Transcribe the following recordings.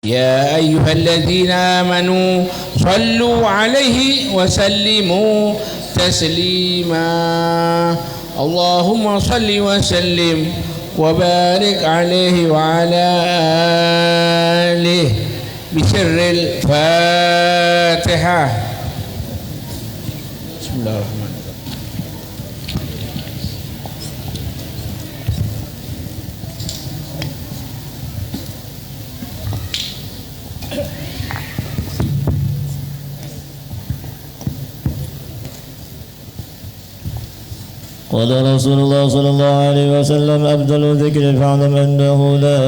يا أيها الذين آمنوا صلوا عليه وسلموا تسليما اللهم صل وسلم وبارك عليه وعلى آله بسر الفاتحة. بسم الله الرحمن الرحيم. قال رسول الله صلى الله عليه وسلم أفضل الذكر فاعلم أنه لا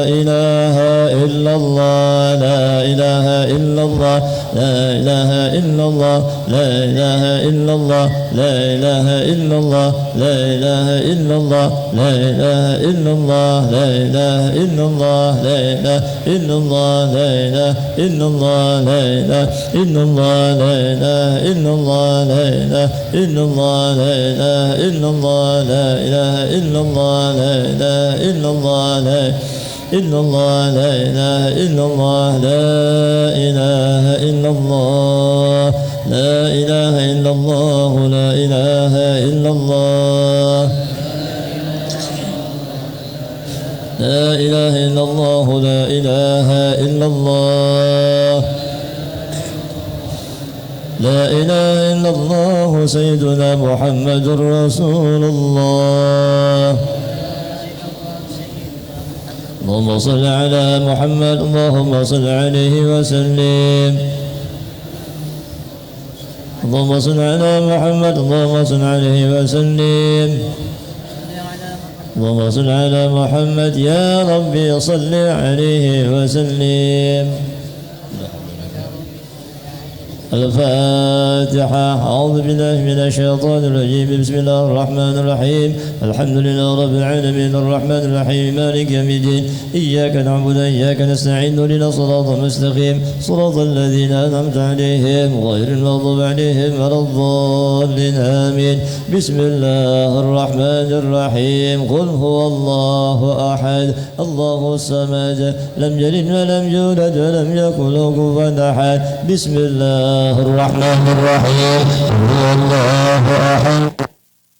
إله إلا الله لا إله إلا الله لا إله إلا الله لا إله إلا الله لا إله إلا الله لا إله إلا الله لا إله إلا الله لا إله إلا الله لا إله إلا الله لا إله إلا الله لا إله إلا الله لا إله إلا الله لا إله إلا الله لا إله إلا الله لا إله إلا الله لا إله إلا الله لا إلا الله لا إله إلا الله لا إله إلا الله لا إله إلا الله لا إله إلا الله لا إله إلا الله لا إله إلا الله لا إله إلا الله سيدنا محمد رسول الله. اللهم صل على محمد اللهم صل عليه وسلم. اللهم صل على محمد اللهم صل عليه وسلم. اللهم صل على محمد يا ربي صل عليه وسلم. الفاتحة. أعوذ بالله من الشيطان الرجيم. بسم الله الرحمن الرحيم. الحمد لله رب العالمين الرحمن الرحيم مالك يوم الدين إياك نعبد وإياك نستعين اهدنا الصراط المستقيم صراط الذين أنعمت عليهم غير المغضوب عليهم ولا الضالين آمين. بسم الله الرحمن الرحيم. قل هو الله أحد الله الصمد لم يلد ولم يولد ولم يكن له كفوا أحد. بسم الله الرحمن الرحيم. هو الله أحد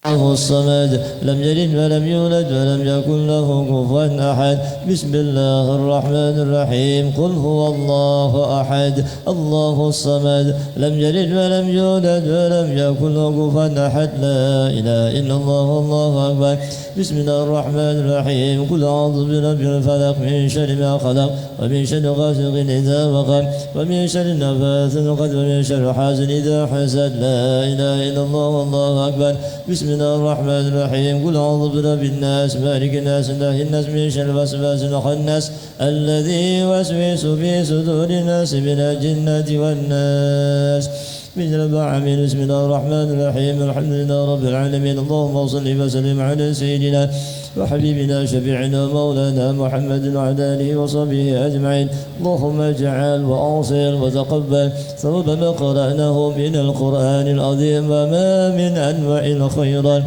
الله الصمد لم يلد ولم يولد ولم يكن له كفوا أحد. بسم الله الرحمن الرحيم. قل هو الله أحد الله الصمد لم يلد ولم يولد ولم يكن له كفوا أحد. لا إله إلا الله والله أكبر. بسم الله الرحمن الرحيم. قل أعوذ برب الفلق من شر ما خلق ومن شر غاسق إذا وقب ومن شر النفاثات في العقد ومن شر حاسد إذا حسد. لا إله إلا الله والله أكبر. بسم الله الرحمن الرحيم. قل أعوذ برب الناس مالك الناس إله الناس من شر الوسواس الخناس الذي يوسوس في صدور الناس من الجنة والناس من العالمين. بسم الله الرحمن الرحيم. الحمد لله رب العالمين. اللهم صل وسلم على سيدنا وحبيبنا شفيعنا مولانا محمد وعلى آله وصحبه أجمعين. اللهم اجعل وأوصل وتقبل ثواب ما قرأناه من القرآن العظيم وما من أنواع الخيرات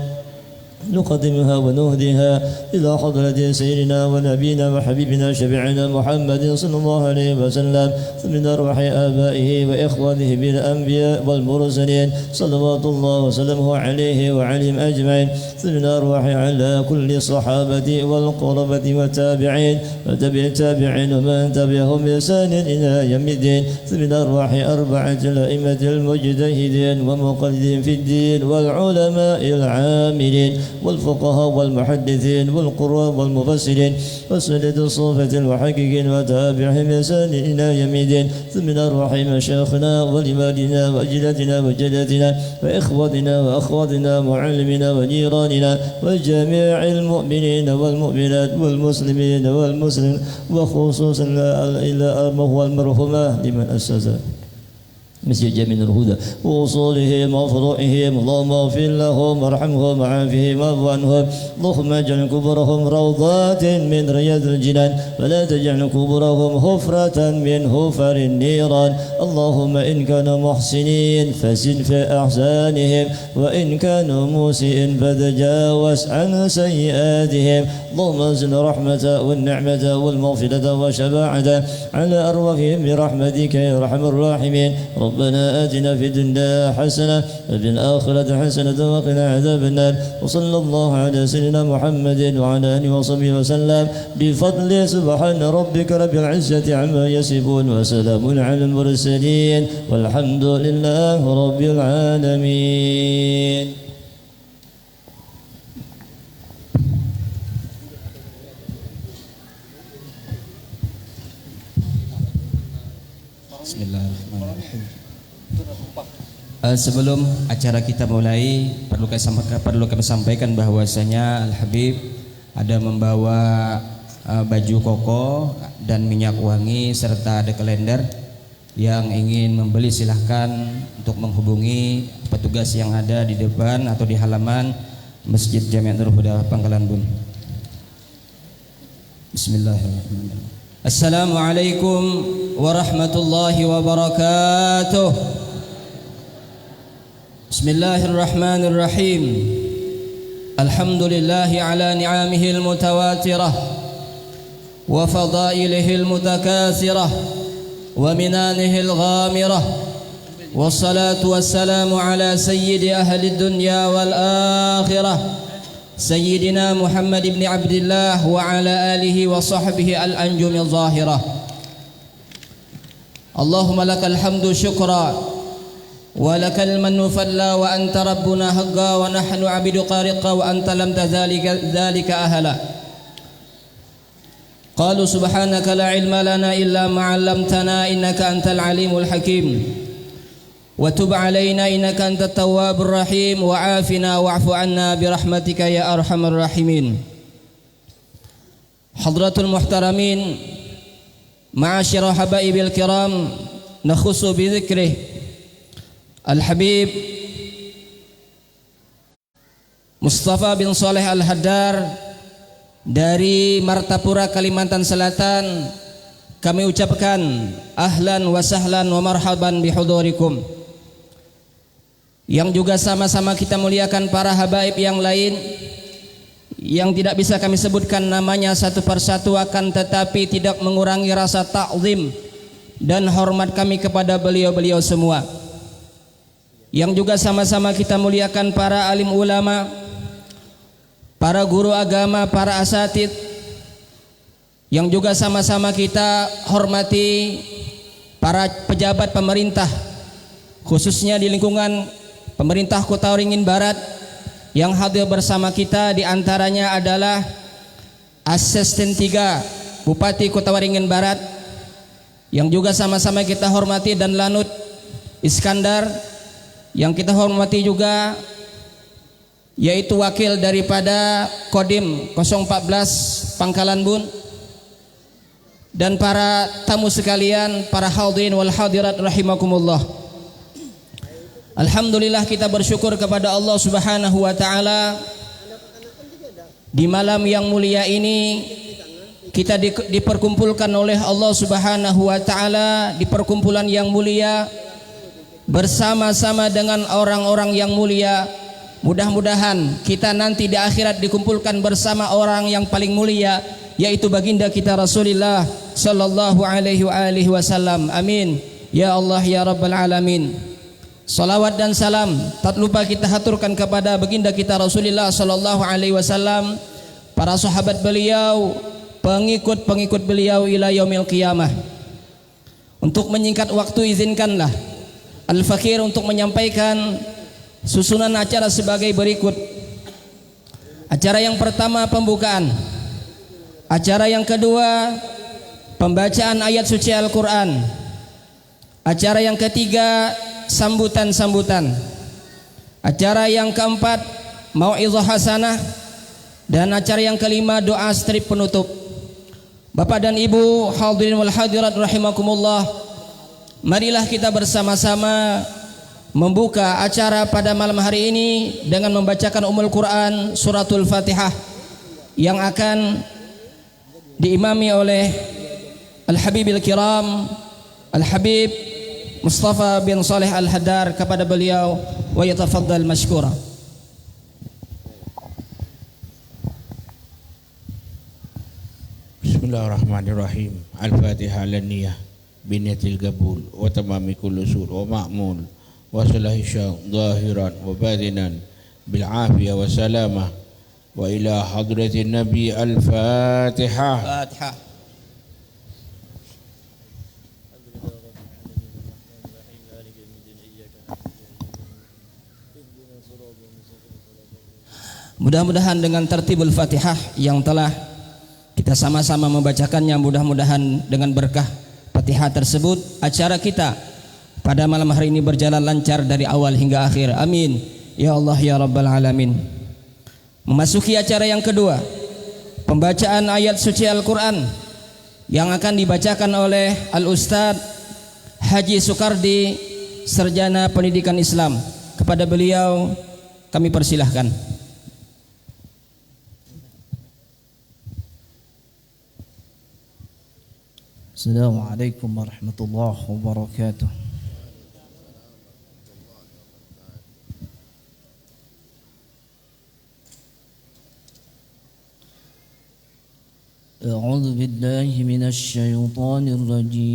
نقدمها ونهديها إلى حضرة سيدنا ونبينا وحبيبنا شفيعنا محمد صلى الله عليه وسلم من أرواح آبائه وإخوانه بالأنبياء والمرسلين صلوات الله وسلامه عليه وعليهم أجمعين. من أرواح على كل الصحابة والقربة والتابعين وتبع التابعين ومن تبعهم بإحسان إلى يوم الدين. من أرواح أربعة الأئمة المجتهدين ومقلدين في الدين والعلماء العاملين والفقهاء والمحدثين والقراء والمفسرين وسنة الصوفة المحققين وتابعهم بإحسان إلى يوم الدين. من أرواح مشايخنا ولوالدنا وأجدادنا وجداتنا وإخوتنا وأخواتنا ومعلمنا وجيراننا وجميع المؤمنين والمؤمنات والمسلمين والمسلمين وخصوصا إلى أمه والمرحومة لمن أسس مسجد جميع الهدى ووصولهم وفروعهم اللهم اغفر لهم وارحمهم وعافهم واعف عنهم اللهم اجعل قبورهم روضات من رياض الجنان ولا تجعل قبورهم حفرة من حفر النيران اللهم إن كانوا محسنين فزد في أحسانهم وإن كانوا مسيئين فتجاوز عن سيئاتهم اللهم انزل الرحمة والنعمة والمغفرة والشفاعة على أرواحهم برحمتك يا أرحم الراحمين ربنا آتنا في الدنيا حسنة وفي الآخرة حسنة وقنا عذاب النار وصلى الله على سيدنا محمد وعلى آله وصحبه وسلم بفضل سبحان ربك رب العزة عما يصفون وسلام على المرسلين والحمد لله رب العالمين. Bismillahirrahmanirrahim. Sebelum acara kita mulai, perlu kami sampaikan bahwasanya Al Habib ada membawa baju koko dan minyak wangi serta ada kalender. Yang ingin membeli silahkan untuk menghubungi petugas yang ada di depan atau di halaman Masjid Jami'atul Huda Pangkalan Bun. Bismillahirrahmanirrahim. Assalamualaikum warahmatullahi wabarakatuh. Bismillahirrahmanirrahim. Alhamdulillahi ala ni'amihil mutawatirah wa fadailihil mutakatsirah wa minanihil ghamirah. Wassalatu wassalamu ala sayyidi ahli dunya wal akhirah Sayyidina Muhammad ibn Abdullah wa ala alihi wa sahbihi al-anjum al-zahirah. Allahumma lakal hamdu syukra wa lakal mannu falla wa anta rabbuna haqqa wa nahnu abidu qariqa wa anta lam tadhalika ahla. Qalu subhanaka la ilma lana illa ma 'allamtana innaka antal alimul hakim. وتب علينا إنك أنت التواب الرحيم وعافنا واعف عنا برحمتك يا أرحم الراحمين. حضرة المحترمين معاشر حبائب الكرام نخص بذكره الحبيب Mustafa bin Saleh Al-Haddar dari Martapura, Kalimantan Selatan. Kami ucapkan ahlan wa sahlan wa marhaban bihudurikum. Yang juga sama-sama kita muliakan para habaib yang lain yang tidak bisa kami sebutkan namanya satu persatu, akan tetapi tidak mengurangi rasa ta'zim dan hormat kami kepada beliau-beliau semua. Yang juga sama-sama kita muliakan para alim ulama, para guru agama, para asatid. Yang juga sama-sama kita hormati para pejabat pemerintah, khususnya di lingkungan pemerintah Kota Waringin Barat. Yang hadir bersama kita diantaranya adalah Asisten 3 Bupati Kota Waringin Barat, yang juga sama-sama kita hormati, dan Lanut Iskandar, yang kita hormati juga yaitu wakil daripada Kodim 014 Pangkalan Bun, dan para tamu sekalian, para hadirin wal hadirat rahimakumullah. Alhamdulillah, kita bersyukur kepada Allah Subhanahu wa taala di malam yang mulia ini kita diperkumpulkan oleh Allah Subhanahu wa taala di perkumpulan yang mulia bersama-sama dengan orang-orang yang mulia. Mudah-mudahan kita nanti di akhirat dikumpulkan bersama orang yang paling mulia, yaitu baginda kita Rasulullah sallallahu alaihi wasallam. Amin ya Allah ya rabbal alamin. Salawat dan salam tak lupa kita haturkan kepada baginda kita Rasulullah sallallahu alaihi wasallam, para sahabat beliau, pengikut-pengikut beliau ila yaumil qiyamah. Untuk menyingkat waktu, izinkanlah Al-Fakir untuk menyampaikan susunan acara sebagai berikut. Acara yang pertama pembukaan. Acara yang kedua pembacaan ayat suci Al-Quran. Acara yang ketiga sambutan-sambutan. Acara yang keempat mau'izah hasanah. Dan acara yang kelima doa strip penutup. Bapak dan Ibu hadirin wal hadirat rahimakumullah, marilah kita bersama-sama membuka acara pada malam hari ini dengan membacakan Ummul Quran suratul Fatihah yang akan diimami oleh Al-Habibil Kiram Al-Habib Mustafa bin Saleh Al-Haddar. Kepada beliau, wa yatafaddal mashkura. Bismillahirrahmanirrahim. Al-Fatihah al-niyah biniyatil qabul wa tamami kulli usul wa ma'mul wa salahi zahiran wa batinan bil afiyah wa salamah wa ila hadratin nabi. Al-Fatihah. Fatihah. Mudah-mudahan dengan tertibul Fatihah yang telah kita sama-sama membacakannya, mudah-mudahan dengan berkah Fatihah tersebut acara kita pada malam hari ini berjalan lancar dari awal hingga akhir. Amin ya Allah ya Rabbal Alamin. Memasuki acara yang kedua, pembacaan ayat suci Al-Quran yang akan dibacakan oleh Al-Ustadz Haji Sukardi, Sarjana Pendidikan Islam. Kepada beliau kami persilahkan. Assalamualaikum warahmatullahi wabarakatuh. أعوذ بالله من الشيطان الرجيم.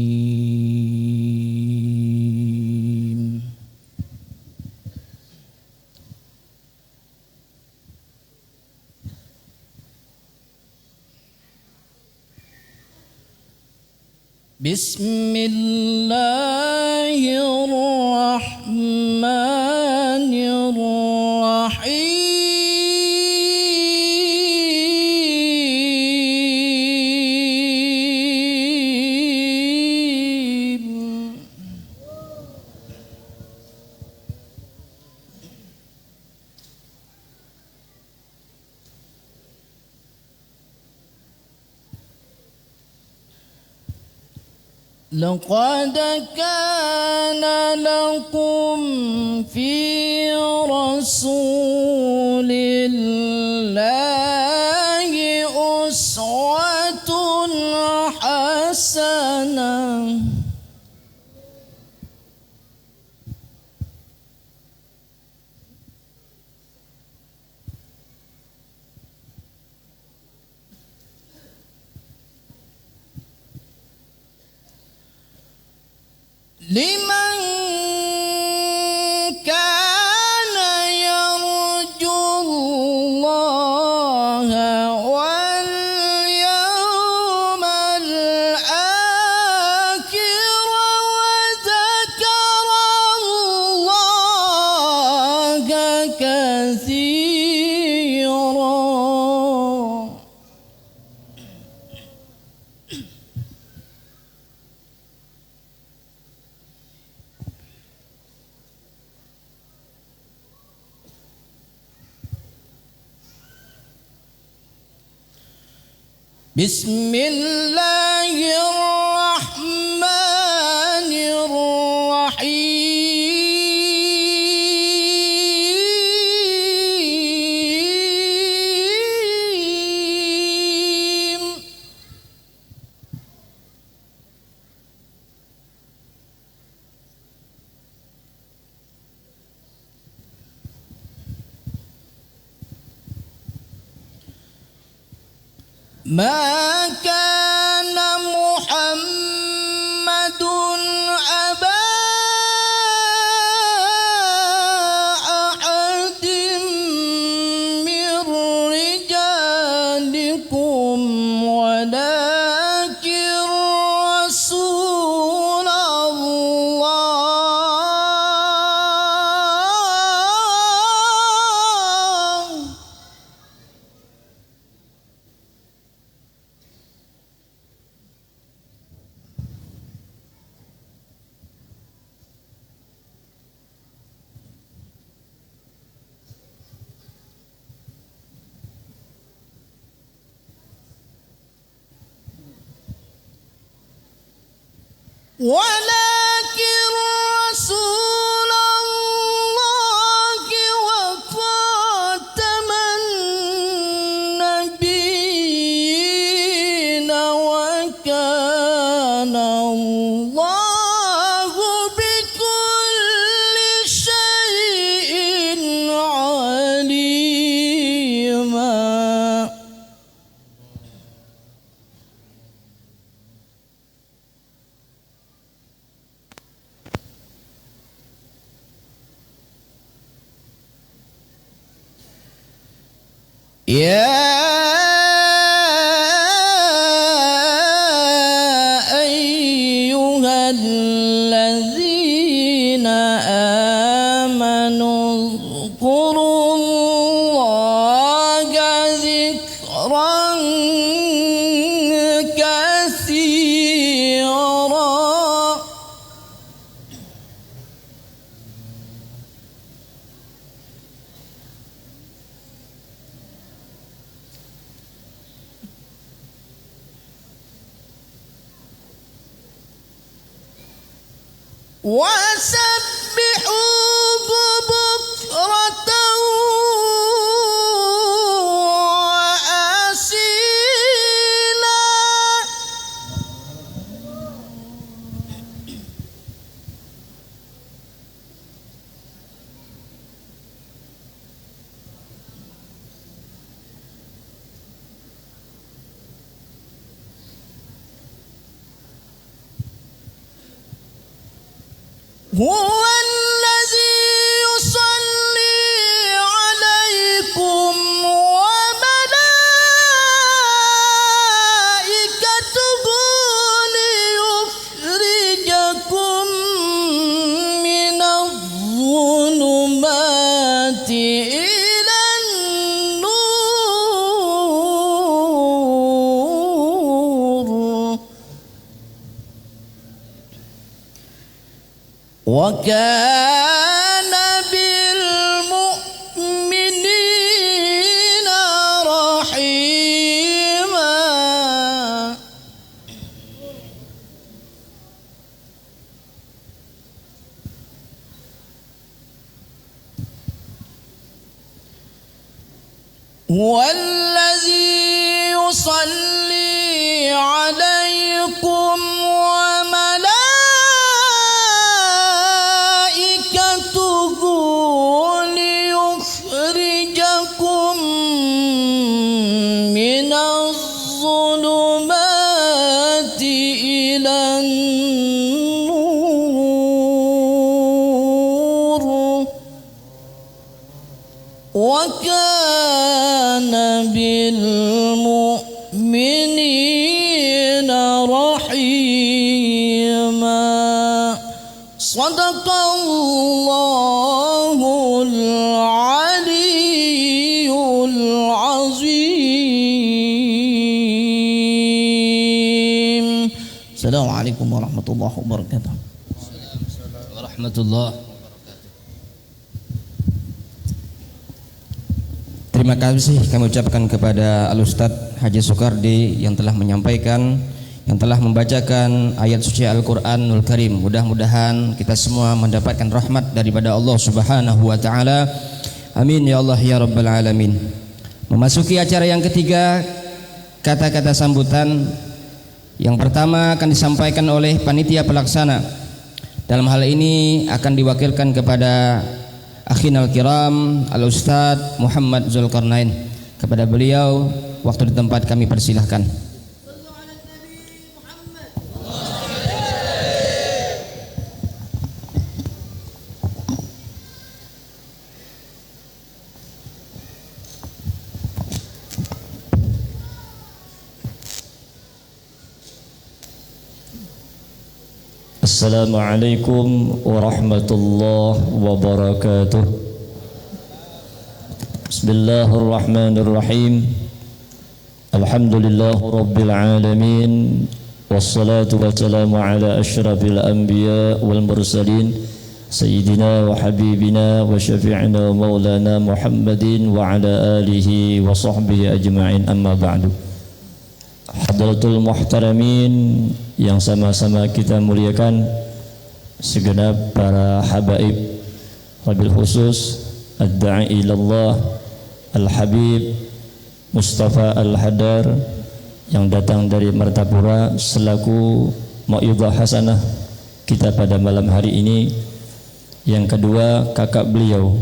بسم الله الرحمن الرحيم. لقد كان لكم في رسول الله أسوة حسنة. لمن كان يرجو الله واليوم الآخر وذكر الله كثيرا. بسم الله الرحمن الرحيم. ما كان محمد أبا أحد من رجالكم ولكن رسول الله. ولكن يا أيها الذين آمنوا اذكروا الله ذكرا كثيرا وسبحوه بكرة وأصيلا هو الذي يصلي عليكم وملائكته ليخرجكم من الظلمات إلى النور وكان بالمؤمنين رحيما هو الذي يصلي عليكم وملائكته ليخرجكم من الظلمات إلى النور وكان بالمؤمنين رحيما صدق الله العلي العظيم السلام عليكم ورحمة الله وبركاته warahmatullahi wabarakatuh. Terima kasih kami ucapkan kepada Al-Ustadz Haji Soekardi yang telah menyampaikan, yang telah membacakan ayat suci Al-Quranul Karim. Mudah-mudahan kita semua mendapatkan rahmat daripada Allah Subhanahu wa Ta'ala. Amin ya Allah ya Rabbal Alamin. Memasuki acara yang ketiga, kata-kata sambutan yang pertama akan disampaikan oleh panitia pelaksana. Dalam hal ini akan diwakilkan kepada Akhinal Kiram Al-Ustadz Muhammad Zulkarnain. Kepada beliau waktu di tempat kami persilahkan. Assalamualaikum warahmatullahi wabarakatuh. Bismillahirrahmanirrahim. Alhamdulillahi rabbil alamin. Wassalatu wassalamu ala asyrafil anbiya wal mursalin Sayyidina wa habibina wa syafi'ina wa maulana Muhammadin wa ala alihi wa sahbihi ajma'in, amma ba'du. Hadratul muhtaramin yang sama-sama kita muliakan, segenap para habaib, wabil khusus ad-da'i ilallah Al-Habib Mustafa Al-Hadar yang datang dari Martapura selaku mau'idhah hasanah kita pada malam hari ini. Yang kedua, kakak beliau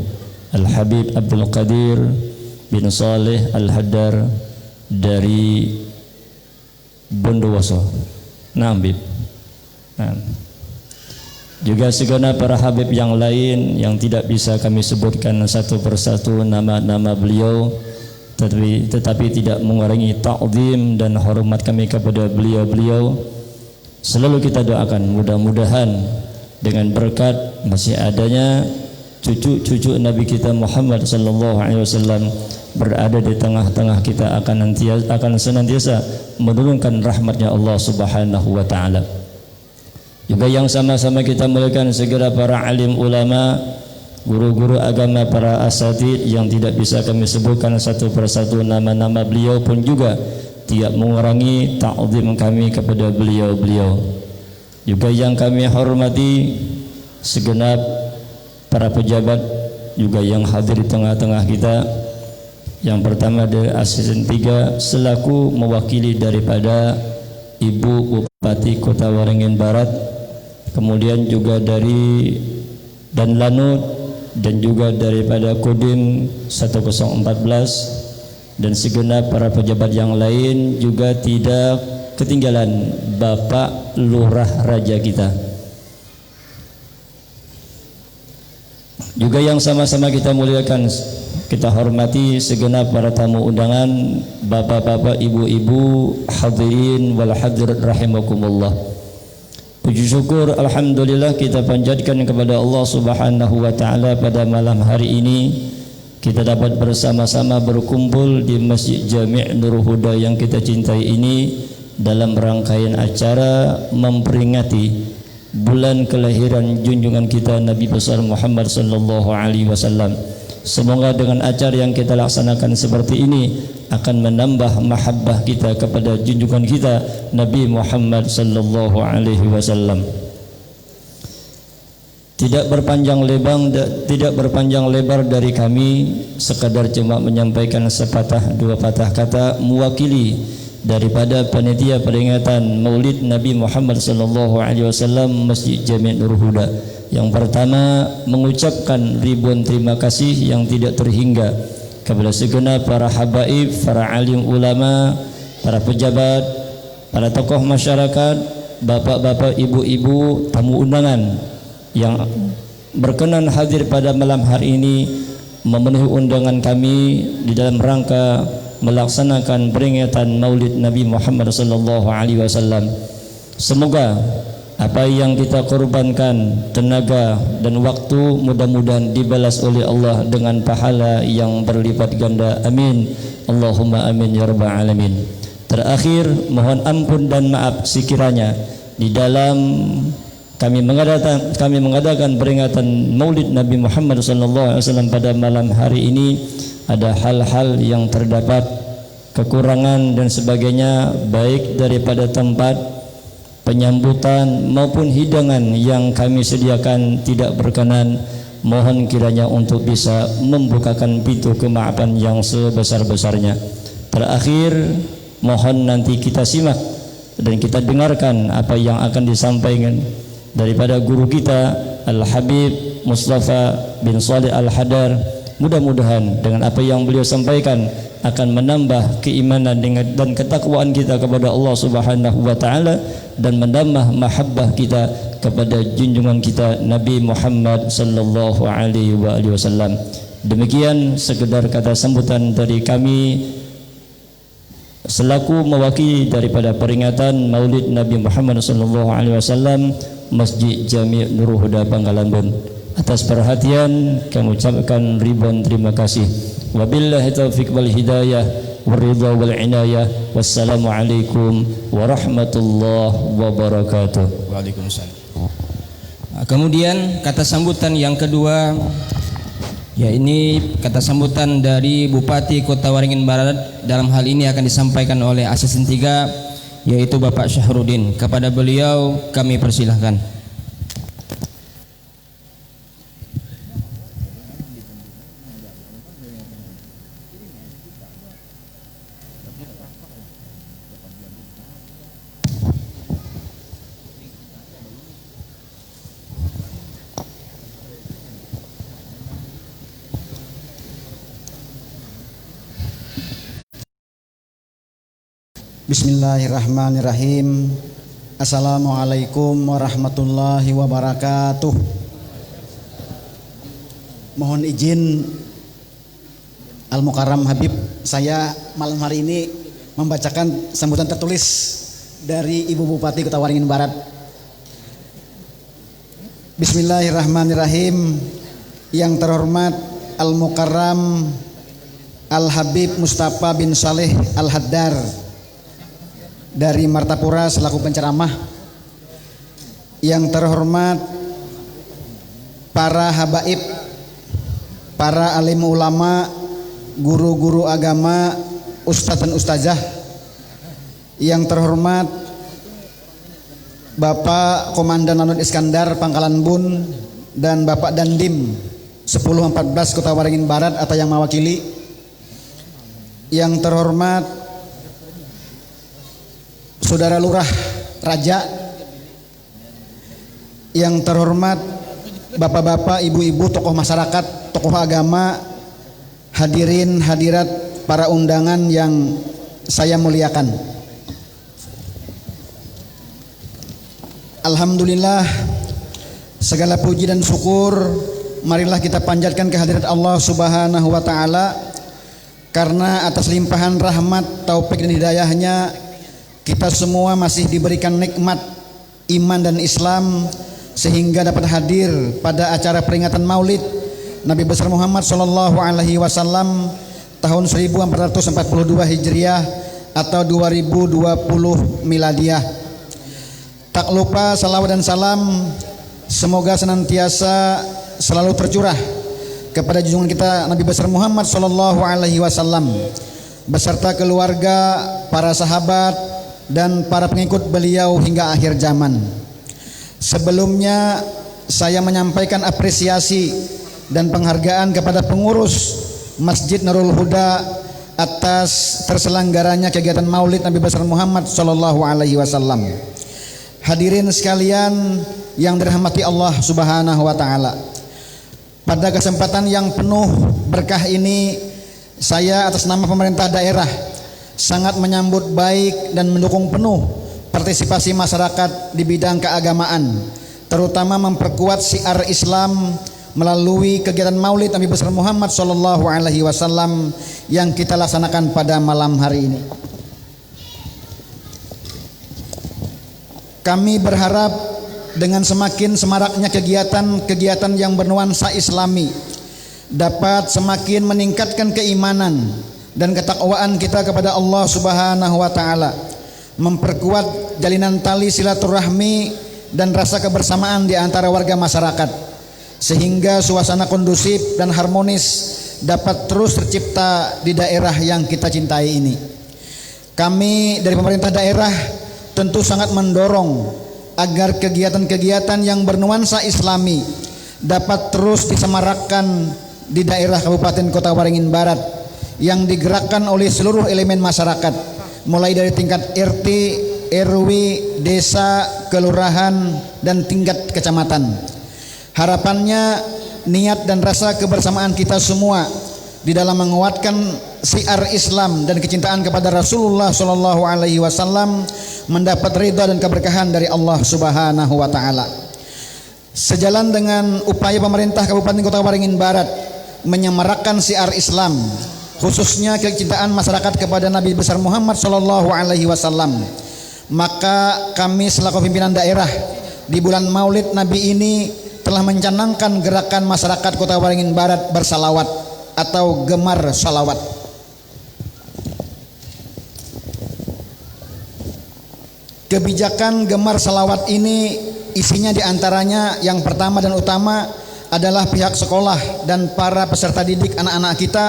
Al-Habib Abdul Qadir bin Saleh Al-Hadar dari Bondowoso. Nambib. Nah, juga segenap para habib yang lain yang tidak bisa kami sebutkan satu persatu nama-nama beliau, tetapi tidak mengurangi ta'zim dan hormat kami kepada beliau-beliau. Selalu kita doakan mudah-mudahan dengan berkat masih adanya cucu-cucu Nabi kita Muhammad sallallahu alaihi wasallam berada di tengah-tengah kita akan senantiasa menurunkan rahmatnya Allah Subhanahu wa taala. Juga yang sama-sama kita muliakan segera para alim ulama, guru-guru agama, para asatid yang tidak bisa kami sebutkan satu persatu nama-nama beliau pun juga tidak mengurangi ta'zim kami kepada beliau-beliau. Juga yang kami hormati segenap para pejabat juga yang hadir di tengah-tengah kita. Yang pertama dari asisten 3 selaku mewakili daripada Ibu Bupati Kota Waringin Barat, kemudian juga dari Danlanut dan juga daripada Kodim 1014 dan segenap para pejabat yang lain, juga tidak ketinggalan Bapak Lurah Raja kita. Juga yang sama-sama kita muliakan, kita hormati segenap para tamu undangan, bapak-bapak, ibu-ibu, hadirin wal hadirat rahimakumullah. Puji syukur alhamdulillah kita panjatkan kepada Allah Subhanahu wa taala pada malam hari ini kita dapat bersama-sama berkumpul di Masjid Jami' Nur Huda yang kita cintai ini dalam rangkaian acara memperingati bulan kelahiran junjungan kita Nabi besar Muhammad sallallahu alaihi wasallam. Semoga dengan acara yang kita laksanakan seperti ini akan menambah mahabbah kita kepada junjungan kita Nabi Muhammad sallallahu alaihi wasallam. Tidak berpanjang lebar dari kami, sekadar cuma menyampaikan sepatah dua patah kata mewakili daripada panitia peringatan Maulid Nabi Muhammad sallallahu alaihi wasallam Masjid Jami' Nur Huda. Yang pertama, mengucapkan ribuan terima kasih yang tidak terhingga kepada segenap para habaib, para alim ulama, para pejabat, para tokoh masyarakat, bapak-bapak, ibu-ibu, tamu undangan yang berkenan hadir pada malam hari ini memenuhi undangan kami di dalam rangka melaksanakan peringatan Maulid Nabi Muhammad sallallahu alaihi wasallam. Semoga apa yang kita korbankan tenaga dan waktu mudah-mudahan dibalas oleh Allah dengan pahala yang berlipat ganda. Amin. Allahumma amin ya rabbal alamin. Terakhir, mohon ampun dan maaf sekiranya di dalam kami mengadakan peringatan Maulid Nabi Muhammad sallallahu alaihi wasallam pada malam hari ini ada hal-hal yang terdapat kekurangan dan sebagainya, baik daripada tempat penyambutan maupun hidangan yang kami sediakan tidak berkenan. Mohon kiranya untuk bisa membukakan pintu kemaafan yang sebesar-besarnya. Terakhir, mohon nanti kita simak dan kita dengarkan apa yang akan disampaikan daripada guru kita Al-Habib Mustafa bin Salih Al-Hadar. Mudah-mudahan dengan apa yang beliau sampaikan akan menambah keimanan dan ketakwaan kita kepada Allah Subhanahu wa taala dan menambah mahabbah kita kepada junjungan kita Nabi Muhammad sallallahu alaihi wasallam. Demikian sekedar kata sambutan dari kami selaku mewakili daripada peringatan Maulid Nabi Muhammad sallallahu alaihi wasallam Masjid Jami' Nur Huda Pangkalan. Atas perhatian kami ucapkan ribuan terima kasih. Wabillahi taufiq wal hidayah waridha wal inayah. Wassalamualaikum warahmatullahi wabarakatuh. Waalaikumsalam. Kemudian kata sambutan yang kedua, ya ini kata sambutan dari Bupati Kota Waringin Barat. Dalam hal ini akan disampaikan oleh asisten 3 yaitu Bapak Syahrudin. Kepada beliau kami persilahkan. Bismillahirrahmanirrahim. Assalamualaikum warahmatullahi wabarakatuh. Mohon izin Al-Mukarram Habib, saya malam hari ini membacakan sambutan tertulis dari Ibu Bupati Kota Waringin Barat. Bismillahirrahmanirrahim. Yang terhormat Al-Mukarram Al-Habib Mustafa bin Saleh Al-Haddar dari Martapura selaku penceramah. Yang terhormat para habaib, para alim ulama, guru-guru agama, ustadz dan ustazah. Yang terhormat Bapak Komandan Lanut Iskandar Pangkalan Bun dan Bapak Dandim 1014 Kota Waringin Barat atau yang mewakili. Yang terhormat Saudara Lurah Raja. Yang terhormat bapak-bapak, ibu-ibu, tokoh masyarakat, tokoh agama, hadirin hadirat para undangan yang saya muliakan. Alhamdulillah, segala puji dan syukur marilah kita panjatkan kehadirat Allah Subhanahu wa taala, karena atas limpahan rahmat, taufik dan hidayahnya kita semua masih diberikan nikmat iman dan Islam sehingga dapat hadir pada acara peringatan Maulid Nabi besar Muhammad sallallahu alaihi wasallam tahun 1442 Hijriah atau 2020 Miladiah. Tak lupa salawat dan salam semoga senantiasa selalu tercurah kepada junjungan kita Nabi besar Muhammad sallallahu alaihi wasallam beserta keluarga, para sahabat dan para pengikut beliau hingga akhir zaman. Sebelumnya saya menyampaikan apresiasi dan penghargaan kepada pengurus Masjid Nurul Huda atas terselenggaranya kegiatan Maulid Nabi besar Muhammad sallallahu alaihi wasallam. Hadirin sekalian yang dirahmati Allah Subhanahu wa taala. Pada kesempatan yang penuh berkah ini, saya atas nama pemerintah daerah sangat menyambut baik dan mendukung penuh partisipasi masyarakat di bidang keagamaan, terutama memperkuat syiar Islam melalui kegiatan Maulid Nabi besar Muhammad sallallahu alaihi wasallam yang kita laksanakan pada malam hari ini. Kami berharap dengan semakin semaraknya kegiatan-kegiatan yang bernuansa Islami dapat semakin meningkatkan keimanan dan ketakwaan kita kepada Allah Subhanahu wa taala, memperkuat jalinan tali silaturahmi dan rasa kebersamaan di antara warga masyarakat, sehingga suasana kondusif dan harmonis dapat terus tercipta di daerah yang kita cintai ini. Kami dari pemerintah daerah tentu sangat mendorong agar kegiatan-kegiatan yang bernuansa Islami dapat terus disemarakkan di daerah Kabupaten Kota Waringin Barat yang digerakkan oleh seluruh elemen masyarakat, mulai dari tingkat RT, RW, desa, kelurahan, dan tingkat kecamatan. Harapannya niat dan rasa kebersamaan kita semua di dalam menguatkan syiar Islam dan kecintaan kepada Rasulullah sallallahu alaihi wasallam mendapat ridha dan keberkahan dari Allah Subhanahu wa taala. Sejalan dengan upaya pemerintah Kabupaten Kota Waringin Barat menyemarakkan syiar Islam, khususnya kecintaan masyarakat kepada Nabi besar Muhammad sallallahu alaihi wasallam, maka kami selaku pimpinan daerah di bulan Maulid Nabi ini telah mencanangkan gerakan masyarakat Kota Waringin Barat bersalawat atau gemar salawat. Kebijakan gemar salawat ini isinya diantaranya yang pertama dan utama adalah pihak sekolah dan para peserta didik anak-anak kita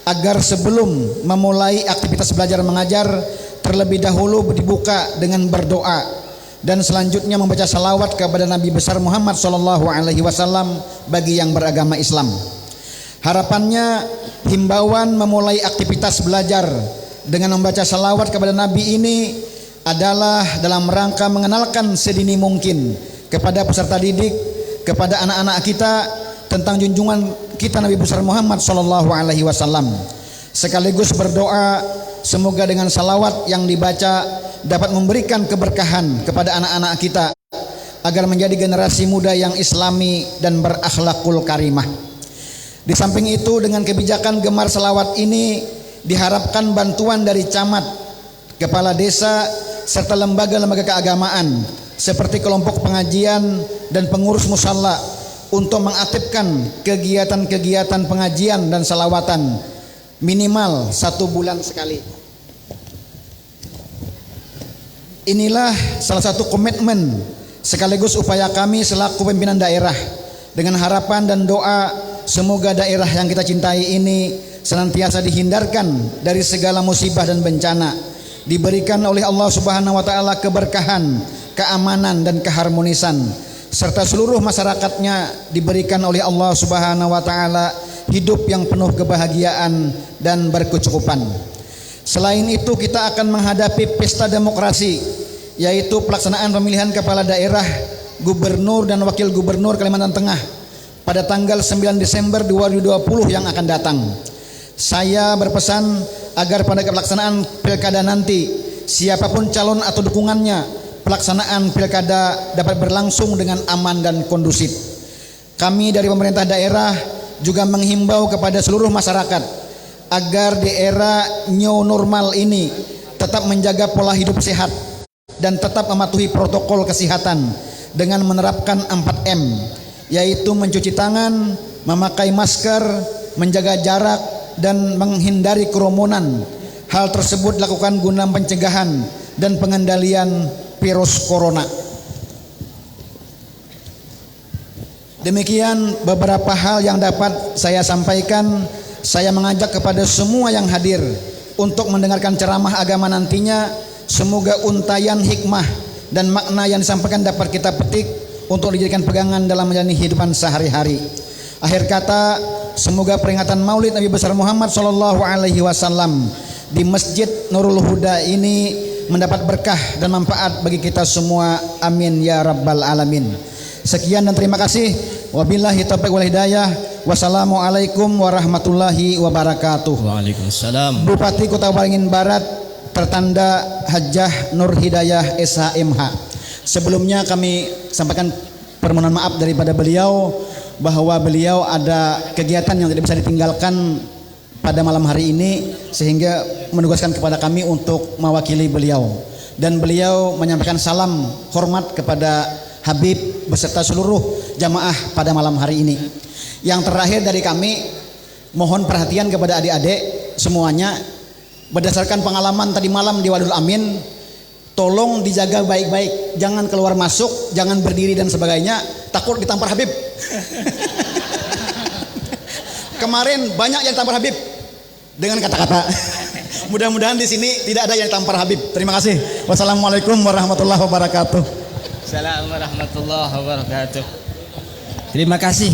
agar sebelum memulai aktivitas belajar mengajar terlebih dahulu dibuka dengan berdoa dan selanjutnya membaca salawat kepada Nabi besar Muhammad sallallahu alaihi wasallam bagi yang beragama Islam. Harapannya himbauan memulai aktivitas belajar dengan membaca salawat kepada Nabi ini adalah dalam rangka mengenalkan sedini mungkin kepada peserta didik, kepada anak-anak kita tentang junjungan kita Nabi besar Muhammad sallallahu alaihi wasallam, sekaligus berdoa semoga dengan salawat yang dibaca dapat memberikan keberkahan kepada anak-anak kita agar menjadi generasi muda yang islami dan berakhlakul karimah. Di samping itu, dengan kebijakan gemar selawat ini diharapkan bantuan dari camat, kepala desa, serta lembaga-lembaga keagamaan seperti kelompok pengajian dan pengurus musalla untuk mengaktifkan kegiatan-kegiatan pengajian dan salawatan minimal 1 bulan sekali. Inilah salah satu komitmen sekaligus upaya kami selaku pimpinan daerah, dengan harapan dan doa semoga daerah yang kita cintai ini senantiasa dihindarkan dari segala musibah dan bencana, diberikan oleh Allah Subhanahu wa taala keberkahan, keamanan dan keharmonisan, serta seluruh masyarakatnya diberikan oleh Allah Subhanahu wa taala hidup yang penuh kebahagiaan dan berkecukupan. Selain itu, kita akan menghadapi pesta demokrasi, yaitu pelaksanaan pemilihan kepala daerah, gubernur dan wakil gubernur Kalimantan Tengah pada tanggal 9 Desember 2020 yang akan datang. Saya berpesan agar pada pelaksanaan pilkada nanti, siapapun calon atau dukungannya, pelaksanaan pilkada dapat berlangsung dengan aman dan kondusif. Kami dari pemerintah daerah juga menghimbau kepada seluruh masyarakat agar di era new normal ini tetap menjaga pola hidup sehat dan tetap mematuhi protokol kesehatan dengan menerapkan 4M, yaitu mencuci tangan, memakai masker, menjaga jarak, dan menghindari kerumunan. Hal tersebut dilakukan guna pencegahan dan pengendalian virus corona. Demikian beberapa hal yang dapat saya sampaikan. Saya mengajak kepada semua yang hadir untuk mendengarkan ceramah agama nantinya. Semoga untayan hikmah dan makna yang disampaikan dapat kita petik untuk dijadikan pegangan dalam menjalani kehidupan sehari-hari. Akhir kata, semoga peringatan Maulid Nabi besar Muhammad sallallahu alaihi wasallam di Masjid Nurul Huda ini mendapat berkah dan manfaat bagi kita semua. Amin ya rabbal alamin. Sekian dan terima kasih. Wabillahi taufiq wal hidayah. Wassalamualaikum warahmatullahi wabarakatuh. Waalaikumsalam. Bupati Kota Waringin Barat tertanda Hajjah Nur Hidayah SHMH. Sebelumnya kami sampaikan permohonan maaf daripada beliau bahwa beliau ada kegiatan yang tidak bisa ditinggalkan pada malam hari ini, sehingga menugaskan kepada kami untuk mewakili beliau, dan beliau menyampaikan salam hormat kepada Habib beserta seluruh jamaah pada malam hari ini. Yang terakhir dari kami, mohon perhatian kepada adik-adik semuanya. Berdasarkan pengalaman tadi malam di Wadul Amin, tolong dijaga baik-baik, jangan keluar masuk, jangan berdiri dan sebagainya, takut ditampar Habib. Kemarin banyak yang tampar Habib dengan kata-kata. Mudah-mudahan di sini tidak ada yang tampar Habib. Terima kasih. Wassalamualaikum warahmatullahi wabarakatuh. Assalamualaikum warahmatullahi wabarakatuh. Terima kasih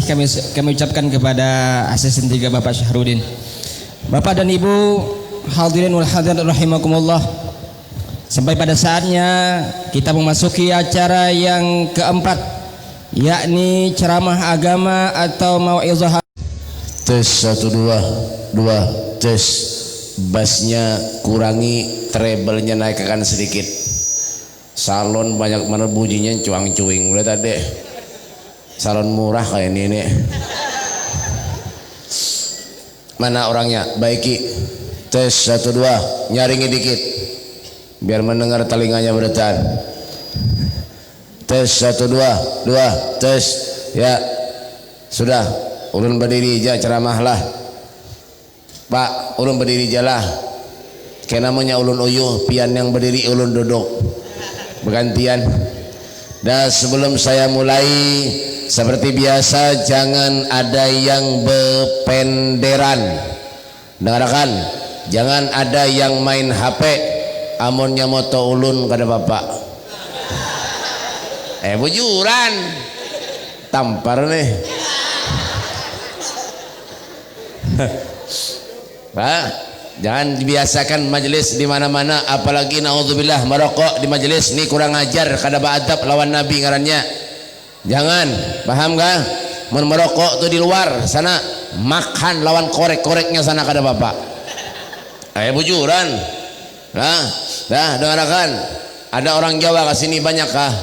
kami ucapkan kepada Asisten 3 Bapak Syahrudin. Bapak dan Ibu hadirin wal hadirat rahimakumullah. Sampai pada saatnya kita memasuki acara yang keempat, yakni ceramah agama atau mau'izah. Tes 1 2 2 tes. Bassnya kurangi, treble-nya naikkan sedikit. Salon banyak mana bunyinya cuang-cuing. Lihat tadi salon murah kayak ini nih. Mana orangnya? Baiki. Tes 1 2, nyaringi dikit biar mendengar telinganya berdetar. Tes 1 2 2 tes. Ya sudah, ulun berdiri aja ceramahlah. Pak, ulun berdiri aja lah. Kayak namanya ulun uyuh, pian yang berdiri ulun duduk bergantian. Dan sebelum saya mulai, seperti biasa jangan ada yang bependeran. Dengarkan, jangan ada yang main HP. Amonnya moto ulun kada bapak. Bujuran tampar nih. Pak, jangan dibiasakan majelis di mana-mana, apalagi naudzubillah merokok di majelis ni kurang ajar, kada beadab lawan Nabi ngarannya. Jangan, paham gak? Merokok tuh di luar sana, makan lawan korek-koreknya sana kada bapak. Bujuran. Dah dengarkan. Ada orang Jawa ke sini banyak kah?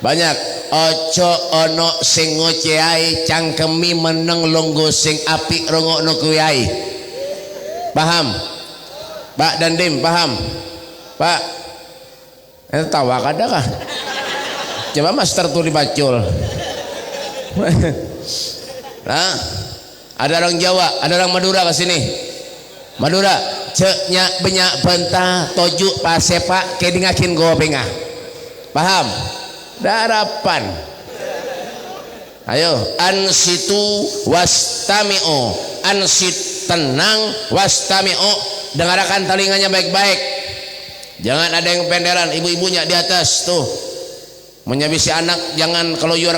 Banyak. ojo ono sing ngoceai cangkemi meneng longgo sing apik rongokno kuwi ai. Paham Pak Dandim? Paham Pak? Tawa kada kah? Coba master tuh dibacul. Nah, ada orang Jawa, ada orang Madura ke sini. Madura, ceknya banyak bantah tojuk pasepak kedingakin go pengah. Paham? Darapan. Ayo, ansitu wastami'u. Ansit, tenang, wastami'u, dengarkan telinganya baik-baik. Jangan ada yang penderan, ibu-ibunya di atas tuh menyabisi anak, jangan keluyur,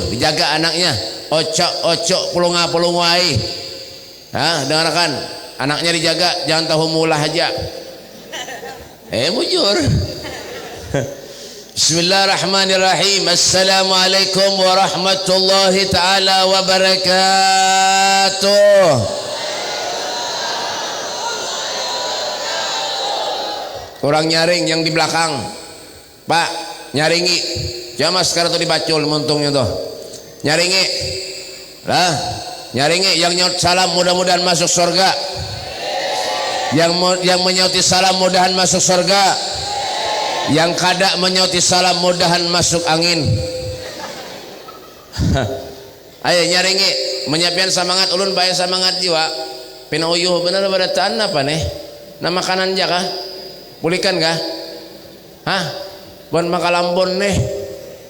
dijaga anaknya. Ocok pulunga-pulungai. Dengarkan, anaknya dijaga, jangan tahu mulah aja. Bujur. Bismillahirrahmanirrahim. Assalamualaikum warahmatullahi taala wabarakatuh. Kurang nyaring yang di belakang, Pak, nyaringi. Jangan sekarang tuh dibacul muntungnya tuh. Nyaringi. Lah, nyaringi yang nyaut salam mudah-mudahan masuk surga. Yang menyauti salam mudahan masuk surga. Yang kada menyauti salam mudahan masuk angin. Ayo nyaringi, menyiapkan semangat ulun bae semangat jiwa. Pina uyuh bener barataan apa nih? Nama makanan aja kah? Pulihkan kah? Hah? Bon makalambon nih.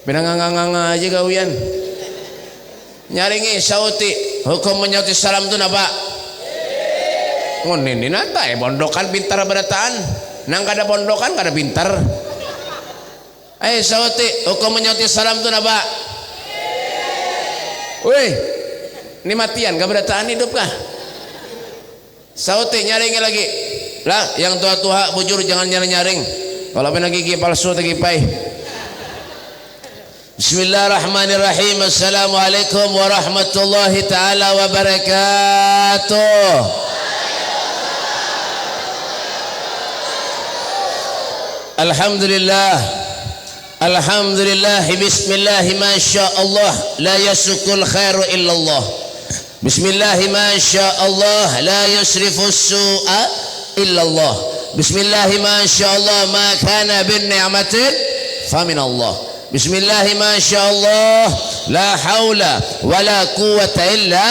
Pina nganga aja gawian. Nyaringi sauti, hukum menyauti salam itu napa? Ngonin nata bondokan pintar barataan. Nang kada bondokan kada pintar. Sauti, hukum menyauti salam itu napa? Wih, ini matian gak berataan hidup kah? Sauti, nyaringi lagi. Lah, yang tua-tua bujur jangan nyaring-nyaring. Kalau pernah gigi palsu tegi pai. Bismillahirrahmanirrahim. Assalamualaikum warahmatullahi taala wabarakatuh. Alhamdulillah. Alhamdulillah, bismillah, masya Allah, la yasukul khairu illallah. Bismillah, masya Allah, la yusrifus su'a illallah. Bismillah, masya Allah, ma kana bin ni'matin famin Allah. Bismillah, masya Allah, la hawla wa la quwwata illa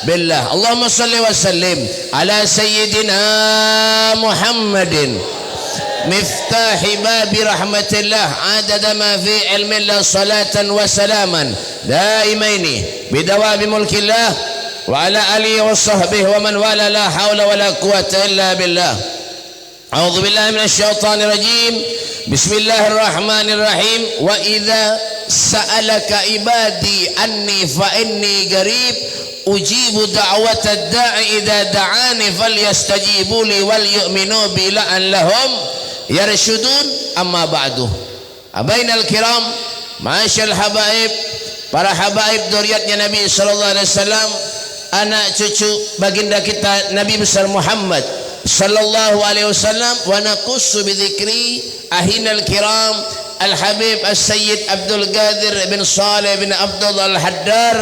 billah. Allahumma salli wa sallim ala sayyidina Muhammadin مفتاح باب رحمة الله عدد ما في علم الله صلاة وسلاما دائمين بدوام ملك الله وعلى آله وصحبه ومن والاه لا حول ولا قوة إلا بالله. أعوذ بالله من الشيطان الرجيم. بسم الله الرحمن الرحيم. وإذا سألك عبادي أني فإني قريب أجيب دعوة الداعي إذا دعاني فليستجيبوا لي وليؤمنوا بي لعلهم yarsyudun. Amma ba'du. Abainal kiram, masyal habaib, para habaib dzurriyyatnya Nabi sallallahu alaihi wasallam, anak cucu baginda kita Nabi besar Muhammad sallallahu alaihi wasallam, wa naqussu bi dzikri ahinal kiram al habib as-sayyid Abdul Qadir bin Saleh bin Abdullah al-Haddar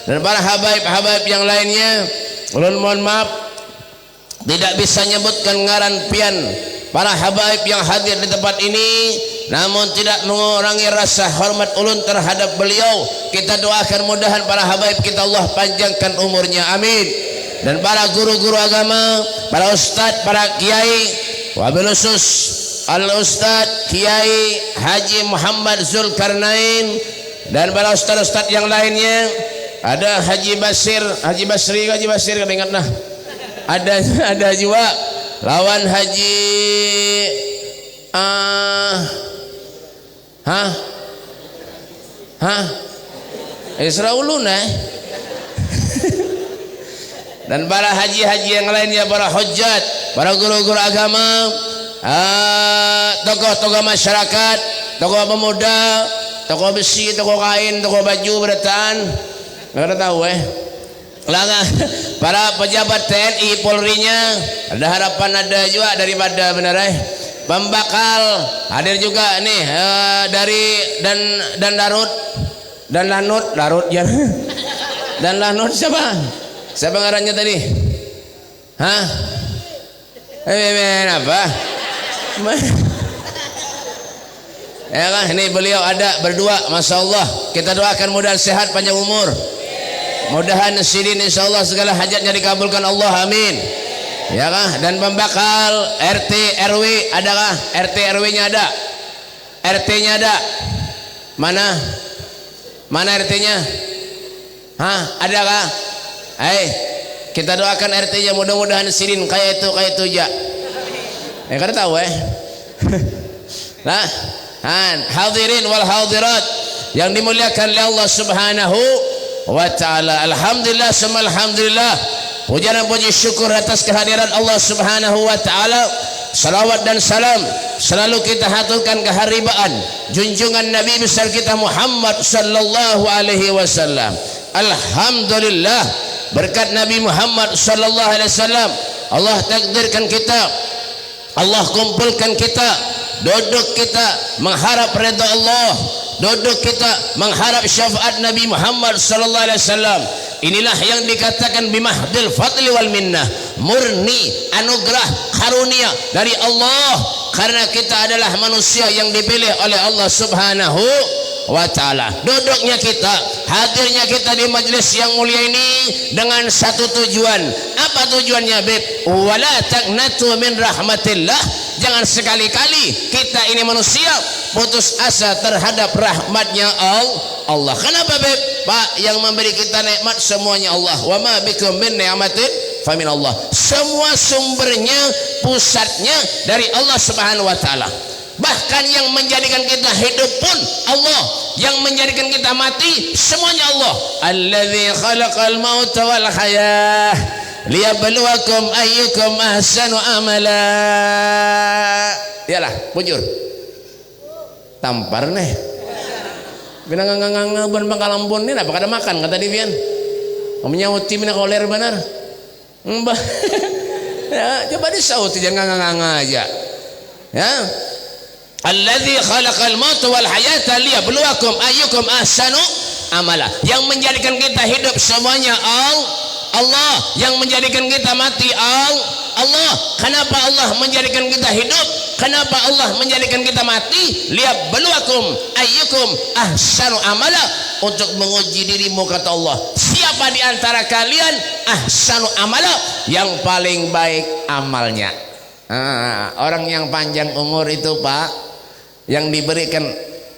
dan para habaib-habaib yang lainnya. Ulun mohon maaf tidak bisa nyebutkan ngaran pian para habaib yang hadir di tempat ini, namun tidak mengurangi rasa hormat ulun terhadap beliau. Kita doakan mudahan para habaib kita Allah panjangkan umurnya, amin. Dan para guru-guru agama, para ustadz, para kiai, wabil khusus al-ustadz Kiai Haji Muhammad Zulkarnain dan para ustadz-ustadz yang lainnya. Ada Haji Basri kada ingat nah. Ada juga lawan Haji Isra ulun dan para haji-haji yang lainnya, para hujjat, para guru-guru agama, tokoh-tokoh masyarakat, tokoh pemuda, tokoh besi, tokoh kain, tokoh baju berataan, nggak tahu Langa, para pejabat TNI Polri-nya, ada harapan ada juga daripada benar pembakal hadir juga nih dari dan Darut Dan Lanut, Larut ya. Dan Lanut siapa? Siapa ngarannya tadi? Hah? Apa? Ya kan, ini beliau ada berdua, masya Allah. Kita doakan mudah sehat panjang umur. Mudahan sidin insya Allah segala hajatnya dikabulkan Allah, amin. Ya kan, dan pembakal RT RW adakah? RT RW nya ada, RT nya ada. Mana RT nya? Hah, adakah? Kita doakan RT nya mudah-mudahan sidin kayak itu aja. Ya kan tahu Nah, hadirin wal hadirat yang dimuliakan oleh Allah Subhanahu wa taala. Alhamdulillah, semua alhamdulillah. Puja dan puji syukur atas kehadiran Allah Subhanahu wa taala. Salawat dan salam selalu kita haturkan keharibaan junjungan Nabi besar kita Muhammad sallallahu alaihi wasallam. Alhamdulillah, berkat Nabi Muhammad sallallahu alaihi wasallam Allah takdirkan kita, Allah kumpulkan kita, duduk kita mengharap redha Allah, duduk kita mengharap syafaat Nabi Muhammad sallallahu alaihi wasallam. Inilah yang dikatakan bimahdil fadli wal minnah, murni anugerah karunia dari Allah, karena kita adalah manusia yang dipilih oleh Allah Subhanahu wa taala. Duduknya kita, hadirnya kita di majelis yang mulia ini dengan satu tujuan. Apa tujuannya, Bib? Wala taqnatu min rahmatillah. Jangan sekali-kali kita ini manusia putus asa terhadap rahmatnya Allah. Kenapa, Beb? Pak, yang memberi kita nikmat semuanya Allah. Wa ma bikum min ni'matin famin Allah. Semua sumbernya, pusatnya dari Allah Subhanahu wa taala. Bahkan yang menjadikan kita hidup pun Allah, yang menjadikan kita mati semuanya Allah. Allazi khalaqal mauta wal hayah liyabluwakum ayyukum ahsanu amala. Yalah, bujur. Tampar nih. Bina ngang ban Bangkalampun ini apa kada makan kata Divian. Menyauti mina koler benar. Mbah. Ya, coba disauti jangan ngang aja. Ya. Allazi khalaqal mauta wal hayata liyabluwakum ayyukum ahsanu amala. Yang menjadikan kita hidup semuanya Allah, yang menjadikan kita mati Allah. Kenapa Allah menjadikan kita hidup? Kenapa Allah menjadikan kita mati? Liyabluwakum ayyukum ahsanu amala, untuk menguji dirimu kata Allah. Siapa di antara kalian ahsanu amala, yang paling baik amalnya. Orang yang panjang umur itu, Pak, yang diberikan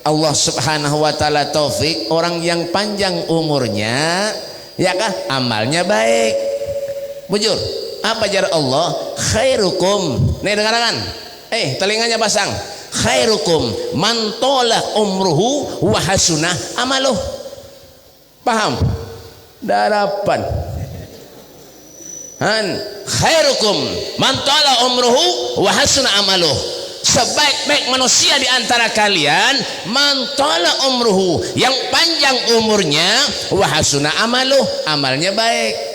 Allah Subhanahu wa taala taufik, orang yang panjang umurnya, ya kan, amalnya baik. Bujur, apa jar Allah? Khairukum. Nih dengarkan. Telinganya pasang. Khairukum man tola umruhu wa hasunah amaluh. Paham? Darapan. Khairukum man tola umruhu wa hasunah amaluh. Sebaik-baik manusia di antara kalian man tola umruhu, yang panjang umurnya, wa hasunah amaluh, amalnya baik.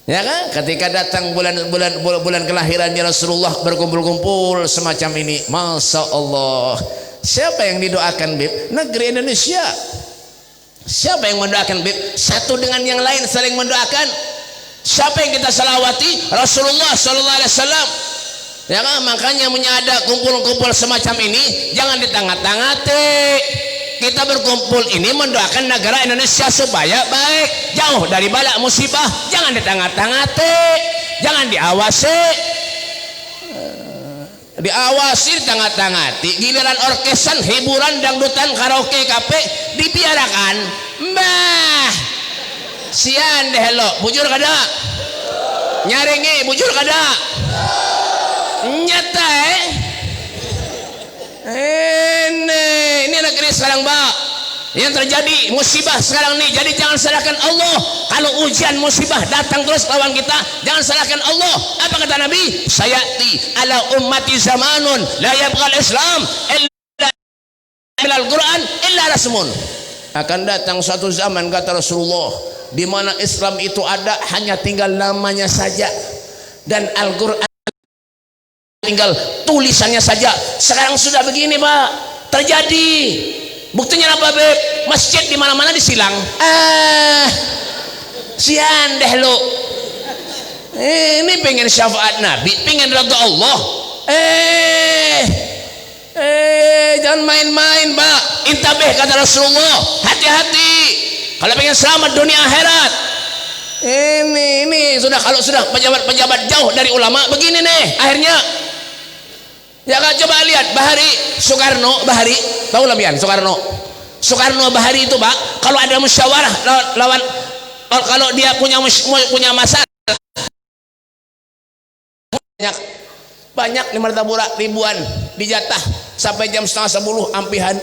Ya kan, ketika datang bulan kelahirannya Rasulullah, berkumpul-kumpul semacam ini, masya Allah. Siapa yang didoakan, Bib? Negeri Indonesia. Siapa yang mendoakan, Bib? Satu dengan yang lain saling mendoakan. Siapa yang kita salawati? Rasulullah sallallahu alaihi wasallam. Ya kan, makanya ada kumpul-kumpul semacam ini jangan ditanggat-tangati. Kita berkumpul ini mendoakan negara Indonesia supaya baik, jauh dari bala musibah. Jangan ditanggat-tangati, jangan diawasi. Diawasi, ditanggat-tangati. Giliran orkesan, hiburan, dangdutan, karaoke, kafe dibiarkan. Mbah, sian deh lo, bujur kada? Nyaringi, bujur kada? Nyata ini negeri sekarang, Pak, yang terjadi musibah sekarang nih. Jadi jangan salahkan Allah. Kalau ujian musibah datang terus lawan kita, jangan salahkan Allah. Apa kata Nabi? Sayati ala ummati zamanun la yabqal Islam illa bilal Quran illa rasmun. Akan datang suatu zaman, kata Rasulullah, di mana Islam itu ada, hanya tinggal namanya saja, dan Al-Quran tinggal tulisannya saja. Sekarang sudah begini, Pak, terjadi. Buktinya apa beb? Masjid di mana-mana disilang. Sian deh lo. Ini pengen syafaat Nabi, pengen ridha Allah. Jangan main-main, Pak. Intabeh kata Rasulullah, hati-hati. Kalau pengen selamat dunia akhirat. Ini sudah, kalau sudah pejabat-pejabat jauh dari ulama begini nih akhirnya. Ya kan, coba lihat Bahari Soekarno, Bahari, tahu lah Bian Soekarno Bahari itu Pak, kalau ada musyawarah lawan kalau dia punya masalah banyak di Martapura ribuan dijatah sampai jam 9:30 ampihan.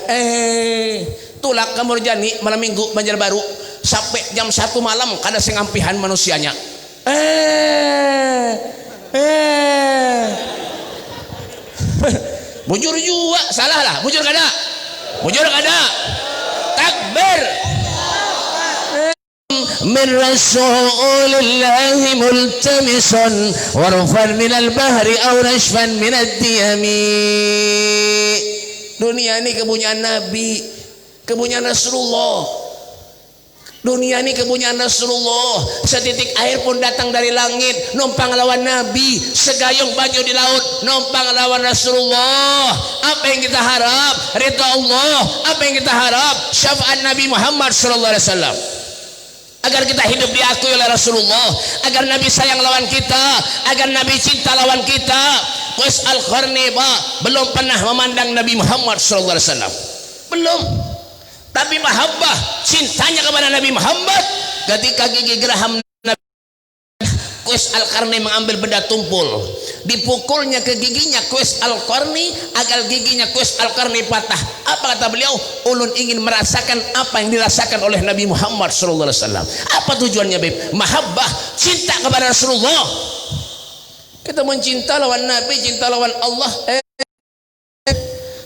Tulak ke Murjani malam minggu Banjarbaru sampai jam 1 malam kada sing ampihan manusianya. Bujur juga salah lah, bujur kada takbir. من رسول الله ملتمسا ورفا من البحر أو رشفا من الديم. Dunia ini kepunyaan Nabi, kepunyaan Rasulullah. Dunia ini kepunyaan Rasulullah. Setitik air pun datang dari langit, numpang lawan Nabi. Segayung baju di laut, numpang lawan Rasulullah. Apa yang kita harap? Ridha Allah. Apa yang kita harap? Syafaat Nabi Muhammad sallallahu alaihi wasallam. Agar kita hidup diakui oleh Rasulullah, agar Nabi sayang lawan kita, agar Nabi cinta lawan kita. Qais Al-Qarni belum pernah memandang Nabi Muhammad sallallahu alaihi wasallam, belum. Tapi mahabbah cintanya kepada Nabi Muhammad ketika gigi geraham Nabi Qais Al-Qarni mengambil benda tumpul, dipukulnya ke giginya Qais Al-Qarni agar giginya Qais Al-Qarni patah. Apa kata beliau? Ulun ingin merasakan apa yang dirasakan oleh Nabi Muhammad SAW. Apa tujuannya beb? Mahabbah, cinta kepada Rasulullah. Kita mencinta lawan Nabi, cinta lawan Allah.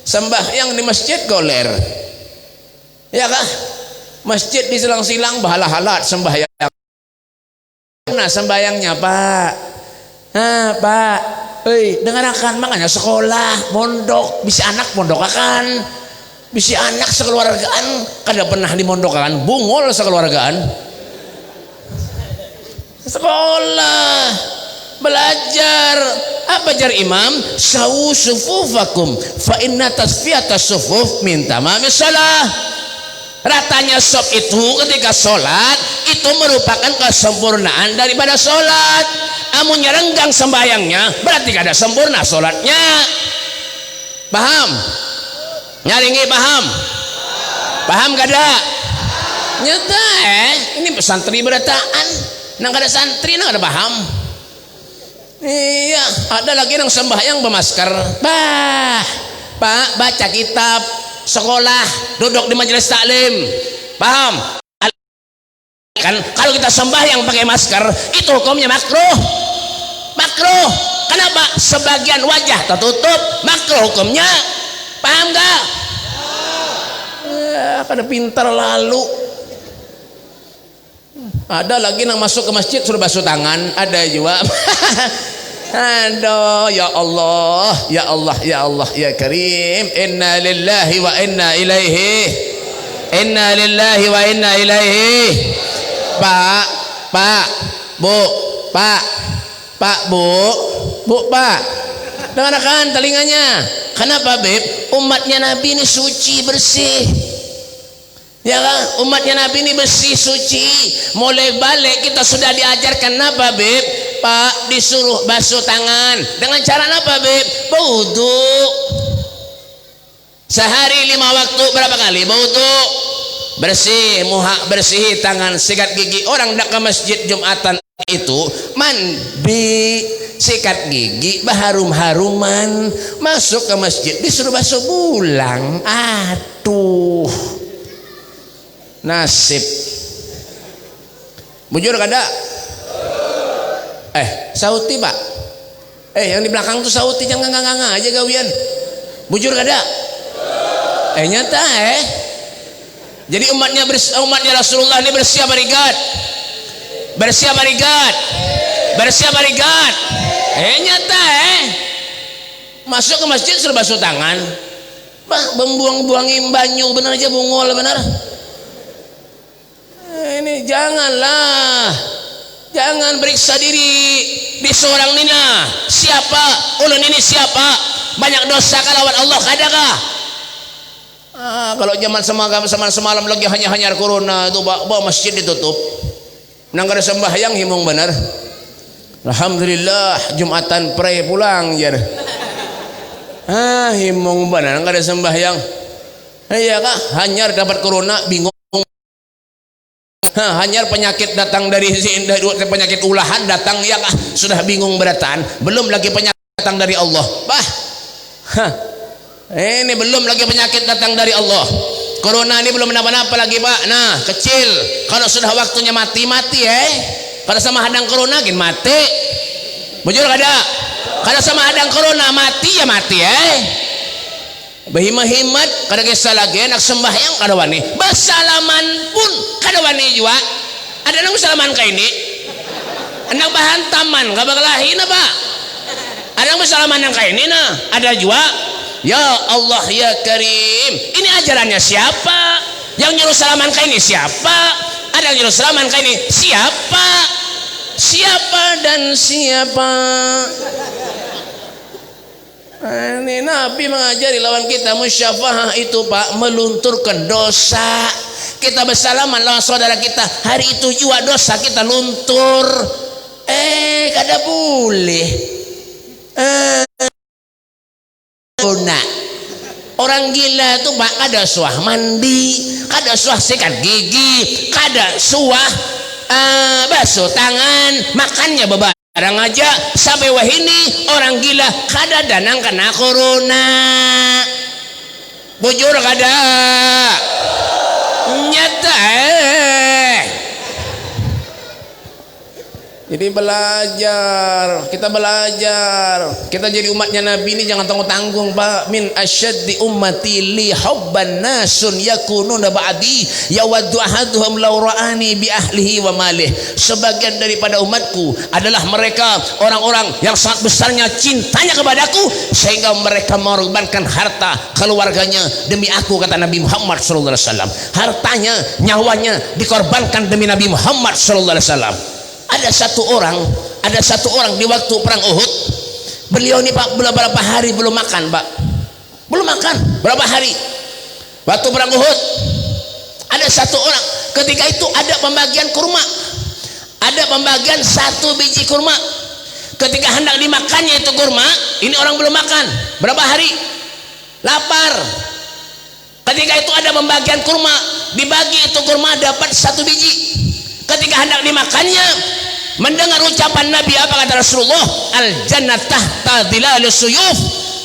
Sembahyang di masjid goler, ya kah? Masjid disilang-silang bahala-halat sembahyang. Nah sembahyangnya Pak, Pak, dengarkan makanya sekolah, mondok, bisa anak mondok akan, bisa anak sekeluargaan, kada pernah di mondok akan, bungol sekeluargaan, sekolah, belajar, apa jar imam? Sawu sufufakum, fa inna tasfiyatas sufuf min tamamis shalah. Ratanya sop itu ketika sholat itu merupakan kesempurnaan daripada sholat. Amunnya renggang sembayangnya berarti kada sempurna sholatnya. Paham? Nyaringi paham? Paham kada? Nyata ini pesantri berataan. Nang kada santri nang kada paham. Iya, ada lagi nang sembahyang bermasker. Pak baca kitab, sekolah, duduk di majelis taklim. Paham? Kan kalau kita sembahyang pakai masker itu hukumnya makruh. Makruh. Kenapa? Sebagian wajah tertutup, makruh hukumnya. Paham gak? Kada pintar lalu. Ada lagi yang masuk ke masjid suruh basuh tangan, ada juga. Aduh, ya Allah, ya Allah, ya Allah, ya Karim. Inna lillahi wa inna ilaihi. Inna lillahi wa inna ilaihi. Pak, Bu, Pak. Dengarkan telinganya. Kenapa, Beb? Umatnya Nabi ini suci, bersih. Ya kan? Umatnya Nabi ini bersih, suci. Mulai balik kita sudah diajarkan apa, Beb? Pak, disuruh basuh tangan. Dengan cara apa, Beb? Berwudu. Sehari 5 waktu berapa kali berwudu? Bersih muha, bersih tangan, sikat gigi. Orang dak ke masjid Jumatan itu mandi, sikat gigi, berharum-haruman, masuk ke masjid disuruh basuh pulang. Aduh, nasib. Bujur kada? Sauti Pak. Yang di belakang tuh sauti, jangan nganga aja gawian. Bujur kada? Nyata Jadi umatnya Rasulullah ini bersiap barigat. Bersiap barigat. Bersiap barigat. Nyata Masuk ke masjid suruh basuh tangan. Membuang-buangin banyu benar aja bungol benar. Ini janganlah, jangan periksa diri di seorang nina. Siapa ulun ini, siapa banyak dosa kalawan Allah kadakah? Kalau zaman semalam lagi hanya corona itu bawa masjid ditutup, nang kada sembahyang himung benar. Alhamdulillah Jumatan pray pulang jar. Himung benar nang kada sembahyang. Iya kah? Hanyar dapat corona bingung. Hanyar penyakit datang dari penyakit ulahan datang ya kah? Sudah bingung beratan. Belum lagi penyakit datang dari Allah. Ini belum lagi penyakit datang dari Allah. Corona ini belum apa-apa lagi pak. Nah kecil. Kalau sudah waktunya mati Kalau sama hadang corona gin mati. Bujur kada? Kalau sama hadang corona mati ya mati Berhimat-himat kada kisah lagi nak sembahyang kada wani. Bersalaman pun kada wani juga. Ada nang bersalaman kayak ini. Anak bahan taman kada bakalahin apa? Ada nang bersalaman yang kayak ini nah. Ada juga. Ya Allah ya Karim. Ini ajarannya siapa? Yang nyuruh salaman kayak ini siapa? Ada yang nyuruh salaman kayak ini siapa? Siapa dan siapa? Ini Nabi mengajari lawan kita musyafahah itu pak, melunturkan dosa. Kita bersalaman lawan saudara kita, hari itu juga dosa kita luntur. Kada boleh. Orang gila itu pak kada suah mandi, kada suah sikat gigi, kada suah basuh tangan, makannya barang aja sampai wahini orang gila kada danang kena corona. Bujur kada nyata Jadi kita belajar kita jadi umatnya Nabi ini jangan tanggung-tanggung pak. Min asyaddi ummati li hubban nasun yakununa ba'di yawaddu ahaduhum law ra'ani bi ahlihi wa malih. Sebagian daripada umatku adalah mereka orang-orang yang sangat besarnya cintanya kepadaku sehingga mereka mengorbankan harta keluarganya demi aku, kata Nabi Muhammad sallallahu alaihi wasallam. Hartanya, nyawanya dikorbankan demi Nabi Muhammad sallallahu alaihi wasallam. Ada satu orang di waktu perang Uhud, beliau ini pak berapa hari belum makan pak, belum makan berapa hari. Waktu perang Uhud ada satu orang, ketika itu ada pembagian kurma, ada pembagian 1 biji kurma. Ketika hendak dimakannya itu kurma, ini orang belum makan berapa hari, lapar. Ketika itu ada pembagian kurma, dibagi itu kurma dapat 1 biji. Ketika hendak dimakannya, mendengar ucapan Nabi, apa kata Rasulullah? Al jannah tahta dhilalus suyuf.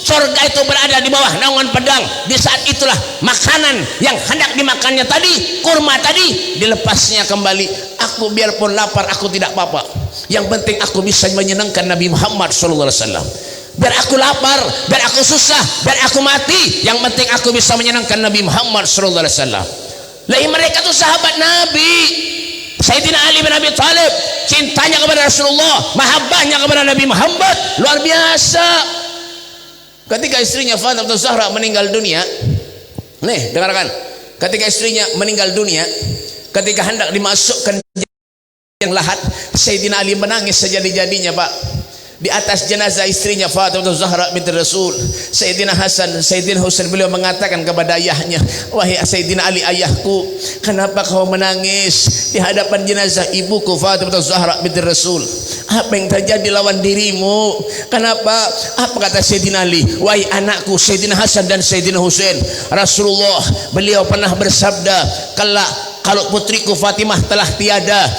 Surga itu berada di bawah naungan pedang. Di saat itulah makanan yang hendak dimakannya tadi, kurma tadi, dilepasnya kembali. Aku biarpun lapar, aku tidak apa-apa. Yang penting aku bisa menyenangkan Nabi Muhammad SAW. Biar aku lapar, biar aku susah, biar aku mati, yang penting aku bisa menyenangkan Nabi Muhammad SAW. Lah mereka tuh sahabat Nabi. Sayyidina Ali bin Abi Thalib cintanya kepada Rasulullah, mahabbahnya kepada Nabi Muhammad luar biasa. Ketika istrinya Fatimah Zahra meninggal dunia, nih dengarkan, ketika istrinya meninggal dunia, ketika hendak dimasukkan yang lahat, Sayyidina Ali menangis sejadi-jadinya pak. Di atas jenazah istrinya Fatimah Zahra binti Rasul, Sayyidina Hasan, Sayyidina Husain, beliau mengatakan kepada ayahnya, wahai Sayyidina Ali ayahku, kenapa kau menangis di hadapan jenazah ibuku Fatimah Zahra binti Rasul? Apa yang terjadi lawan dirimu? Kenapa? Apa kata Sayyidina Ali? Wahai anakku Sayyidina Hasan dan Sayyidina Husain, Rasulullah beliau pernah bersabda, kalau putriku Fatimah telah tiada,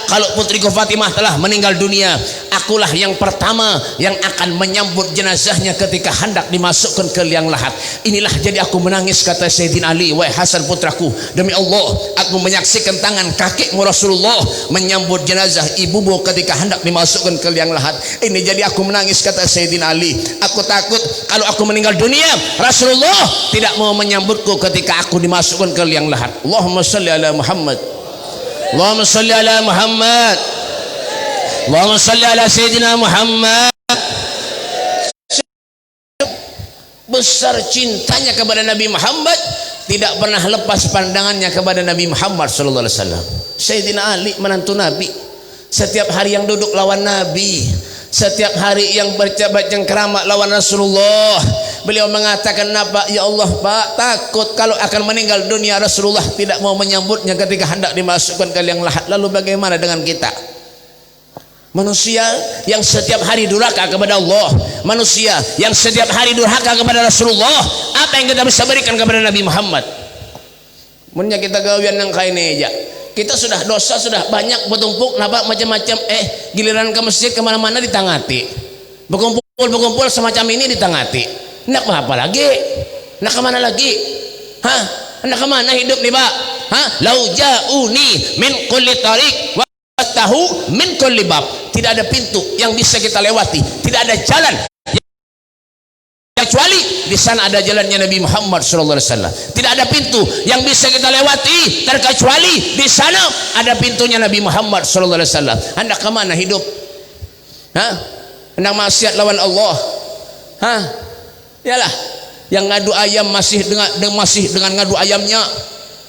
kalau putriku Fatimah telah meninggal dunia, akulah yang pertama yang akan menyambut jenazahnya ketika hendak dimasukkan ke liang lahat. Inilah jadi aku menangis, kata Sayyidina Ali, wahai Hasan putraku, demi Allah aku menyaksikan tangan kakekmu Rasulullah menyambut jenazah ibumu ketika hendak dimasukkan ke liang lahat. Ini jadi aku menangis, kata Sayyidina Ali. Aku takut kalau aku meninggal dunia, Rasulullah tidak mau menyambutku ketika aku dimasukkan ke liang lahat. Allahumma salli ala Muhammad, Allahumma salli ala Muhammad, Allahumma salli ala Sayyidina Muhammad. besar cintanya kepada Nabi Muhammad, tidak pernah lepas pandangannya kepada Nabi Muhammad sallallahu alaihi wasallam. Sayyidina Ali menantu Nabi, setiap hari yang duduk lawan Nabi, setiap hari yang baca cengkrama lawan Rasulullah. Beliau mengatakan, "Napa ya Allah, Pak, takut kalau akan meninggal dunia Rasulullah tidak mau menyambutnya ketika hendak dimasukkan ke liang lahat. Lalu bagaimana dengan kita? Manusia yang setiap hari durhaka kepada Allah, manusia yang setiap hari durhaka kepada Rasulullah, apa yang kita bisa berikan kepada Nabi Muhammad? Munya kita gawian nang kain aja. Kita sudah dosa sudah banyak bertumpuk, napa macam-macam. Giliran ke masjid kemana-mana ditangati, berkumpul semacam ini ditangati. Nak apa lagi? Nak kemana lagi? Nak kemana hidup nih Pak? Lau ja'uni min kulli tariq wa tahu min kulli bab. Tidak ada pintu yang bisa kita lewati, tidak ada jalan kecuali di sana ada jalannya Nabi Muhammad sallallahu alaihi wasallam. Tidak ada pintu yang bisa kita lewati terkecuali di sana ada pintunya Nabi Muhammad sallallahu alaihi wasallam. Hendak ke mana hidup? Hendak maksiat lawan Allah? Yalah, yang ngadu ayam masih dengan ngadu ayamnya.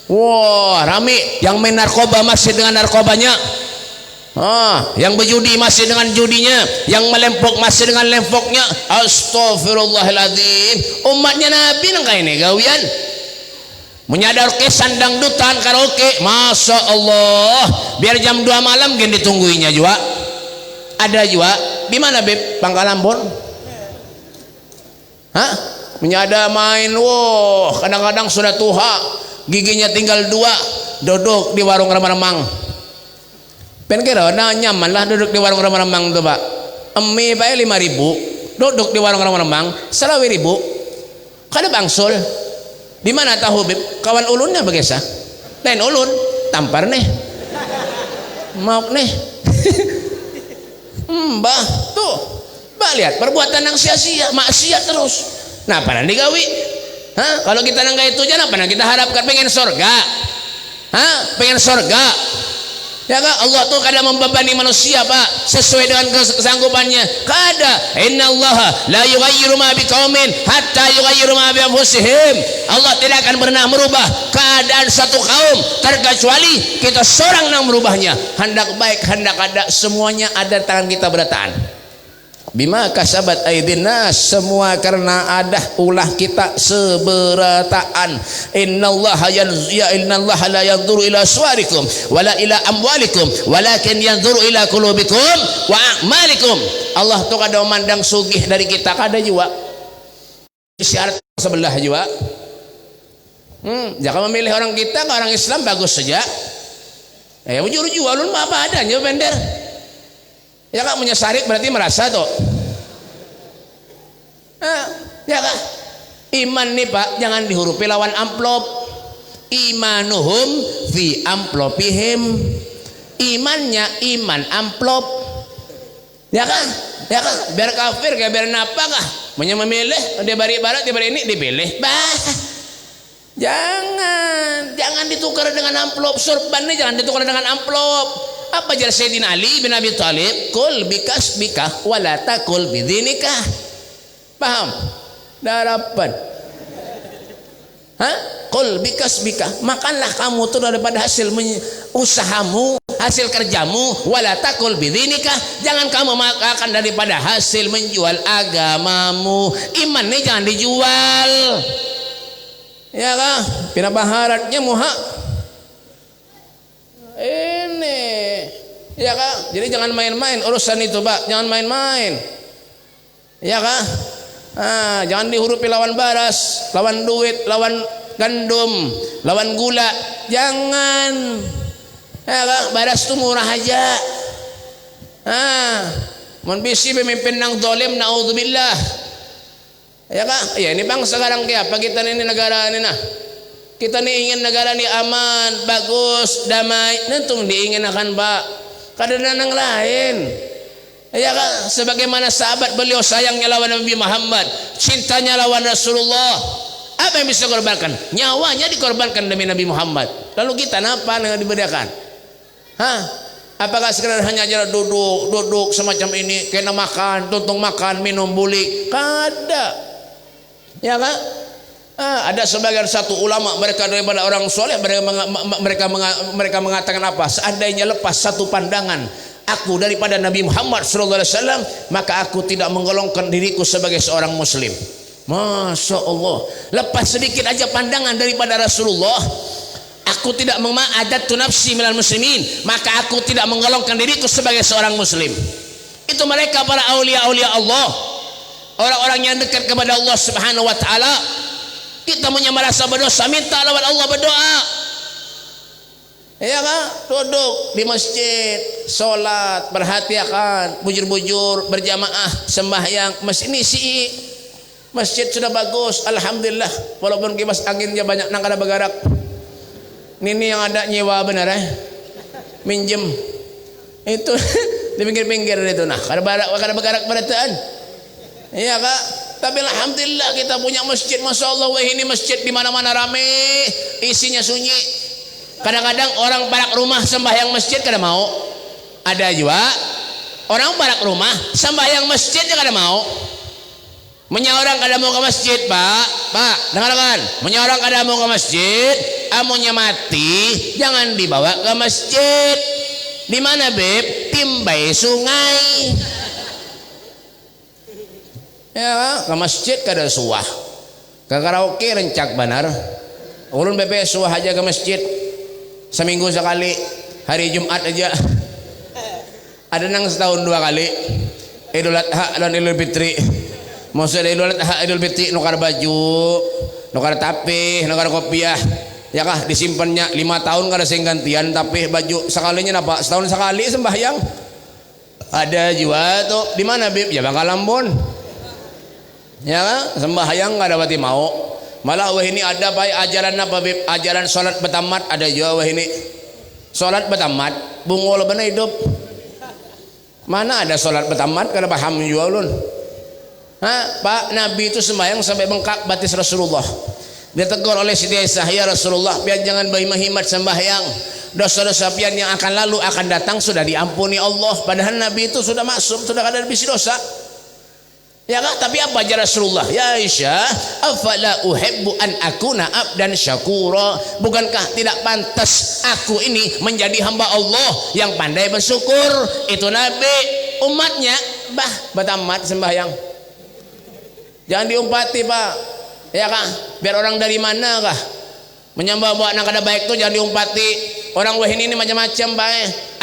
Wah, rame. Yang main narkoba masih dengan narkobanya. Yang berjudi masih dengan judinya, yang melempok masih dengan lempoknya. Astagfirullahaladzim. Umatnya Nabi nang kayak ini gawian menyadar kesan dangdutan karaoke, masya Allah, biar jam 2 malam gen ditungguinya juga. Ada juga di mana Beb? Pangkalan Bon. Menyada main, wah kadang-kadang sudah tua, giginya tinggal 2, duduk di warung remang-remang. Pen kira nyaman lah duduk di warung remang-remang tuh Pak. Emi Pak 5.000, duduk di warung remang-remang 1.000. Kada bangsul. Di mana tahu Beb? Kawan ulunnya bagesa. Lain ulun, tampar nih. Maaf nih. Mbah, tuh. Mbah lihat perbuatan yang sia-sia, maksiat terus. Nah, apa nanti gawi? Kalau kita nang itu aja apa kita harapkan pengen surga? Pengen surga? Ya Kak, Allah tuh kadang membebani manusia Pak sesuai dengan kesanggupannya. Kada, innallaha la yughayyiru ma biqaumin hatta yughayyiru ma bi anfusihim. Allah tidak akan pernah merubah keadaan satu kaum terkecuali kita seorang yang merubahnya. Hendak baik, hendak ada, semuanya ada tangan kita berataan. Bima kasabat aydin nas, semua karena ada ulah kita seberataan. Innallaha la yanzuru ila suwarikum wala ila amwalikum walakin yanzuru ila qulubikum wa a'malikum. Allah tuh kada memandang sugih dari kita, kada juga syarat sebelah juga. Jangan memilih orang kita ke orang Islam bagus saja. Ya bujur juga ulun apa adanya bender. Ya Kak, menyesarik berarti merasa tuh. Ya Kak, iman nih Pak jangan dihurupi lawan amplop. Imanuhum fi amplopihim. Imannya iman amplop. Ya Kak, biar kafir kayak biar napa kah? Memilih dia bari barat dia bari ini dipilih. Jangan ditukar dengan amplop. Surbannya jangan ditukar dengan amplop. Apa jar Sayyidina Ali bin Abi Thalib? Kul bikasbika wala takul bidinika. Paham? Darapan. Kul bikasbika, makanlah kamu tuh daripada hasil usahamu, hasil kerjamu. Wala takul bidinika, jangan kamu makan daripada hasil menjual agamamu. Iman nih jangan dijual. Ya kah? Pina baharatnya muha. Ini ya Kak, jadi jangan main-main urusan itu Pak, jangan main-main ya Kak. Jangan dihurupi lawan baras, lawan duit, lawan gandum, lawan gula, jangan ya Kak. Baras itu murah aja. Mun bisi pemimpin nang dolim, naudzubillah ya Kak. Ya ini bang sekarang kayak apa kita ini negara ini nah. Kita nih ingin negara ini aman, bagus, damai. Nentung diingin akan Pak. Kadang yang lain. Ya Kak, sebagaimana sahabat beliau sayangnya lawan Nabi Muhammad, cintanya lawan Rasulullah. Apa yang bisa dikorbankan? Nyawanya dikorbankan demi Nabi Muhammad. Lalu kita apa yang dibedakan? Apakah sekedar hanya jalan duduk semacam ini, kena makan, tuntung makan, minum bulik? Kada. Ya kan? Ada sebagian satu ulama mereka daripada orang soleh mereka mengatakan apa? Seandainya lepas satu pandangan aku daripada Nabi Muhammad SAW, maka aku tidak menggolongkan diriku sebagai seorang muslim. Masya Allah, lepas sedikit aja pandangan daripada Rasulullah, aku tidak mengma'adatu nafsi minal muslimin, maka aku tidak menggolongkan diriku sebagai seorang muslim. Itu mereka para aulia-aulia Allah, orang-orang yang dekat kepada Allah Subhanahu wa taala. Kita punya merasa berdosa, minta lawan Allah, berdoa. Ya kan? Duduk di masjid, sholat, perhatikan, bujur-bujur, berjamaah, sembahyang. Masjid sudah bagus, alhamdulillah. Walaupun kipas anginnya banyak nang kada bergerak. Ini yang ada nyewa benar minjem. Itu di pinggir-pinggir itu nah. Kada bergerak berataan. Iya kak. Tapi alhamdulillah kita punya masjid, masya Allah. Wah ini masjid di mana-mana rame, isinya sunyi. Kadang-kadang orang parak rumah sembahyang masjid kada mau. Ada juga orang parak rumah sembahyang masjid kada mau. Menyorang kada mau ke masjid, Pak, dengarkan. Menyorang kada mau ke masjid, amunya mati, jangan dibawa ke masjid. Di mana, Beb? Timbai sungai. Ya, ke masjid kada suah. Ke karaoke rencak benar. Ulun BP suah aja ke masjid. Seminggu sekali, hari Jumat aja. Ada nang setahun 2 kali. Idul Adha dan Idul Fitri. Maksud Idul Adha Idul Fitri nukar baju, nukar tapih, nukar kopiah. Ya kah disimpannya 5 tahun kada sing gantian tapih baju sekalinya napa? Setahun sekali sembahyang. Ada juga tuh di mana Bib? Ya Bangka Lambon. Ya kan? Sembahyang nggak dapat mau. Malah wah ini ada baik ajaran apa Bib? Ajaran sholat betamat ada juga wah ini. Sholat betamat bungol benar hidup. Mana ada sholat betamat? Kada paham juga ulun. Pak Nabi itu sembahyang sampai bengkak batis Rasulullah. Dia tegur oleh Siti Aisyah, ya Rasulullah, pian jangan berhimat sembahyang. Dosa-dosa pian yang akan lalu akan datang sudah diampuni Allah. Padahal Nabi itu sudah maksum, sudah kada ada bisi dosa. Ya kan? Tapi apa aja Rasulullah? Ya Aisyah, afala uhibbu an akuna abdan syakura. Bukankah tidak pantas aku ini menjadi hamba Allah yang pandai bersyukur? Itu Nabi, umatnya betamat sembahyang. Jangan diumpati, Pak. Ya kan? Biar orang dari mana kah? Menyembah buat anak kada baik tuh jangan diumpati. Orang wah ini macam-macam, Pak.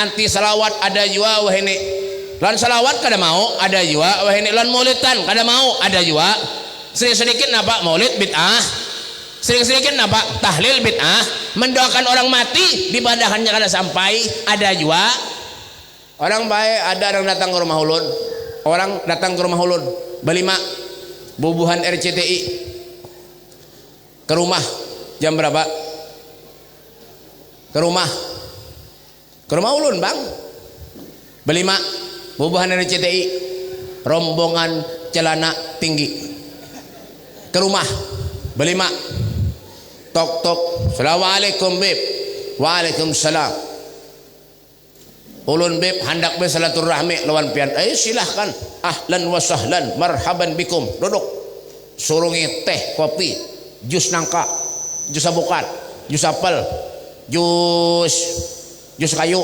Anti salawat ada juga wah ini. Lan salawat kada mau, ada juga. Wah ini lan maulidan kada mau, ada juga. Sedikit-sedikit napa maulid bid'ah. Sedikit-sedikit napa tahlil bid'ah. Mendoakan orang mati dibadahannya kada sampai, ada juga. Orang baik ada orang datang ke rumah ulun. Orang datang ke rumah ulun, berlima bubuhan RCTI. Ke rumah jam berapa? Ke rumah ulun, Bang. Berlima bubuhan RCTI, rombongan celana tinggi. Ke rumah berlima. Tok tok. Assalamualaikum Beb. Waalaikumsalam. Ulun Beb hendak bersilaturahmi lawan pian. Silahkan. Ahlan wa sahlan. Marhaban bikum. Duduk. Surungi teh, kopi, jus nangka, jus abukat, jus apel, jus kayu.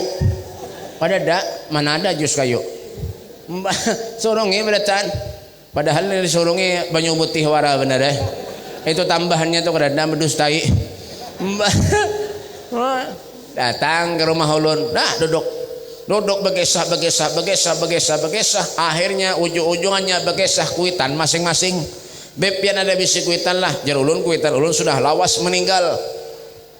Pada mana ada jus kayu? Surungi beratan. Padahal ini surungi banyu putih wara bener Itu tambahannya tuh kada mendustai. Datang ke rumah ulun. Duduk begesah. Akhirnya ujung-ujungannya begesah kuitan masing-masing. Beb pian ada bisi kuitan lah. Jar ulun kuitan ulun sudah lawas meninggal.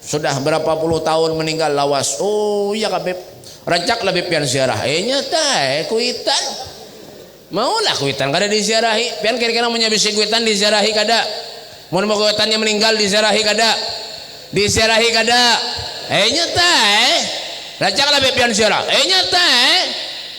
Sudah berapa puluh tahun meninggal lawas. Oh iya Kak Beb. Rancak lebih pian ziarah. Nyata kuitan. Maulah kuitan kada diziarahi. Pian kira-kira punya bisi kuitan diziarahi kada. Mau kuitannya meninggal diziarahi kada. Diziarahi kada. Nyata rancak lebih pian ziarah. Nyata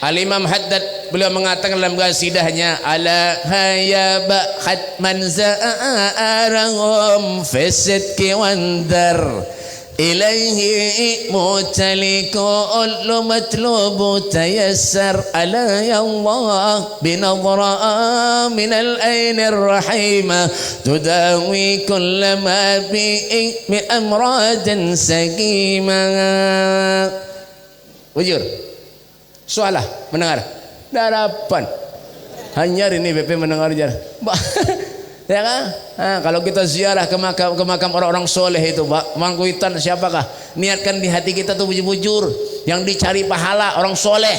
Al-Imam Haddad beliau mengatakan dalam qasidahnya ala hayaba khatman za'arahum fisidki wandar إليه متلي كل مطلوب تيسر على الله بنظرة من العين الرحيمة تداوي كل ما به من أمراض سقيمة. Bujur, soalah mendengar darapan hanya ini BP mendengar jar. Ya kan? Nah, kalau kita ziarah ke makam orang-orang soleh itu, Pak, mangkuitan siapakah? Niatkan di hati kita tuh bujur-bujur yang dicari pahala orang soleh.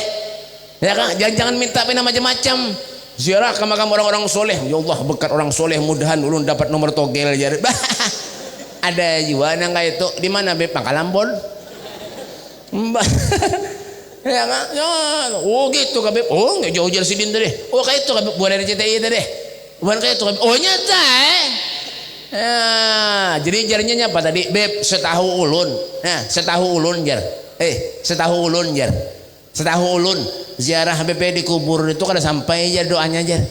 Ya kan? Jangan minta pena macam-macam. Ziarah ke makam orang-orang soleh. Ya Allah, berkat orang soleh mudahan ulun dapat nomor togel jar. Ada juga yang kayak itu. Di mana Beb? Pangkalambon. Ya kan? Ya, oh gitu kan Beb. Oh, enggak jauh-jauh sidin tadi. Oh kayak itu kan Beb, buat dari CTI tadi. Bukan kayak itu. Oh nyata ya, jadi jarinya apa tadi Beb? Setahu ulun. Nah, setahu ulun jar. Setahu ulun jar. Setahu ulun ziarah BP di kubur itu kada sampai jar doanya jar.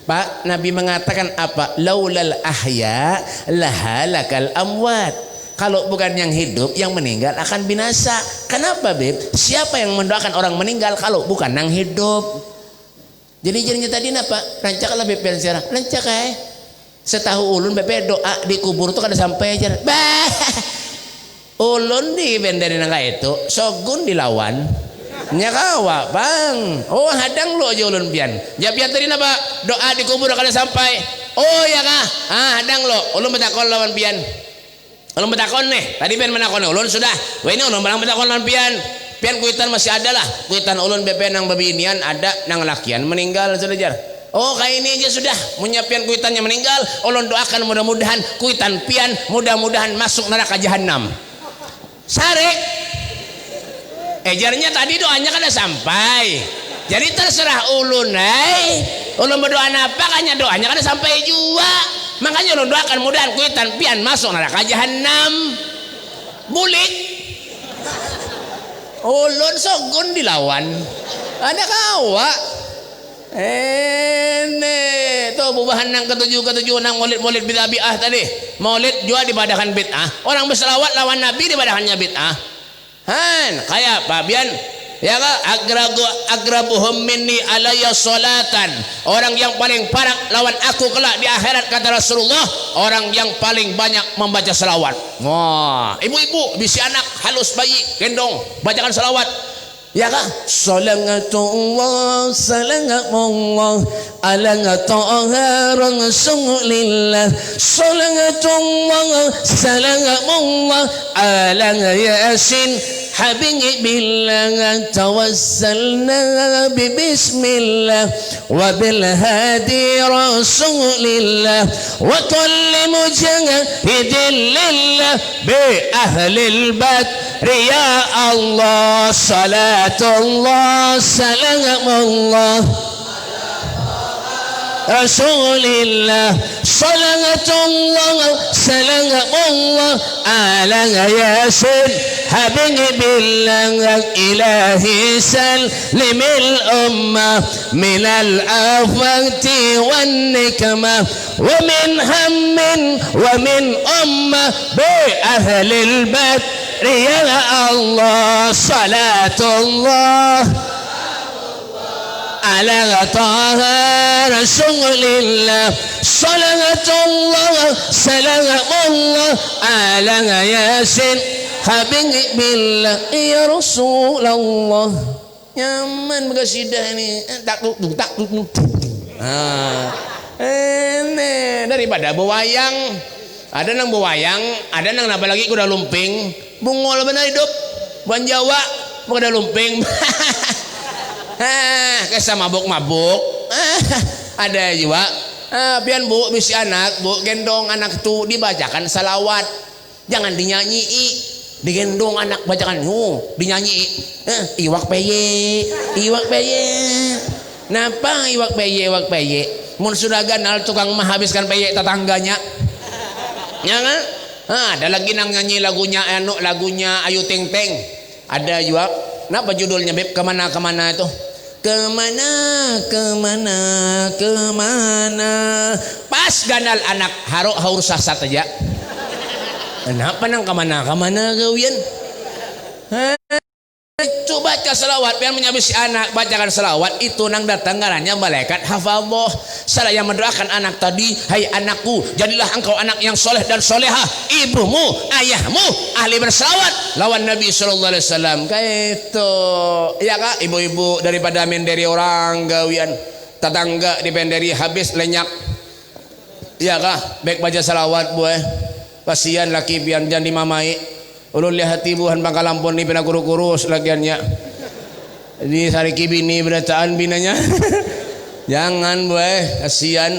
Pak, Nabi mengatakan apa? Laulal ahya lahalakal amwat. Kalau bukan yang hidup, yang meninggal akan binasa. Kenapa Beb? Siapa yang mendoakan orang meninggal kalau bukan yang hidup? Jadi jadinya tadi apa? Rancaklah BP sejarah. Rancak setahu ulun BP doa di kubur itu kada sampai aja. Ulun di bendari nangka itu sogun dilawan. Nyakawa bang. Oh hadang lo aja ulun pian. Japian tadi apa? Doa di kubur kada sampai. Oh ya kah? Hadang lo. Ulun betakon lawan pian. Ulun betakon nih. Tadi pian menakon ulun sudah. Wah ini ulun balang betakon lawan pian. Pian kuitan masih ada lah, kuitan ulun BP nang babinian ada, nang lakian meninggal sudah jar. Oh kayak ini aja sudah, menyiapkan kuitannya meninggal, ulun doakan mudah-mudahan kuitan pian mudah-mudahan masuk neraka jahanam. Sarek. Jarnya tadi doanya kan ada sampai. Jadi terserah ulun, ulun berdoa apa kayaknya doanya kan ada sampai juga. Makanya ulun doakan mudahan kuitan pian masuk neraka jahanam. Bulik. Ulun sogun dilawan. Ada kawa. Tuh bubahan nang ketujuh nang maulid bid'ah tadi. Maulid juga dibadakan bid'ah. Orang berselawat lawan Nabi dibadakannya bid'ah. Kayak Pak Bian. Ya kan? Agrabuhum minni alayya salatan. Orang yang paling parah lawan aku kelak di akhirat kata Rasulullah, orang yang paling banyak membaca selawat. Wah, ibu-ibu bisi anak halus bayi gendong bacakan selawat. Ya kan? Salatullah salamullah ala taha rasulillah. Salatullah salamullah ala yasin حبيب الله توسلنا ببسم الله وبالهادي رسول الله وكل مجاهد لله بأهل البدر يا الله صلاة الله سلام الله رسول الله صلاة الله سلام الله على ياسين حبيب الله إلهي سلم الأمة من الآفات والنكمة ومن هم ومن أمة بأهل البدر يا الله صلاة الله على طه رسول الله صلاة الله سلام الله على ياسين حبيب الله يا رسول الله. Nyaman berkasidah ini. Tak. Ini daripada bewayang. Ada nang bewayang, ada nang napa lagi kuda lumping. Bungol benar hidup. Buan Jawa kuda lumping. Kesah mabuk-mabuk. Ada juga. Pian bu, bisi anak, bu gendong anak tu dibacakan salawat. Jangan dinyanyi. Digendong anak bacakan, dinyanyi. Iwak peye. Napa iwak peye? Mun sudah ganal tukang menghabiskan peye tetangganya. Ya kan? Ada lagi nang nyanyi lagunya Ayu Ting Ting. Ada juga. Napa judulnya Beb? Kemana itu? Kemana. Pas ganal anak haur sasat aja. Kenapa nang kemana-kemana gawian? Coba baca selawat biar menyabit si anak bacakan selawat itu nang datang ngarannya malaikat hafallah. Saya yang mendoakan anak tadi, hai anakku, jadilah engkau anak yang soleh dan solehah. Ibumu, ayahmu ahli berselawat lawan Nabi sallallahu alaihi wasallam. Kayak itu. Ya kak, ibu-ibu daripada menderi orang gawian tetangga di penderi habis lenyak. Ya kak, baik baca selawat buah. Kasihan laki pian jangan dimamai. Ulun lihat tibuhan Pangkalampun ni pina kurus lagiannya. Di sariki bini berataan binanya. Jangan boy, kasihan.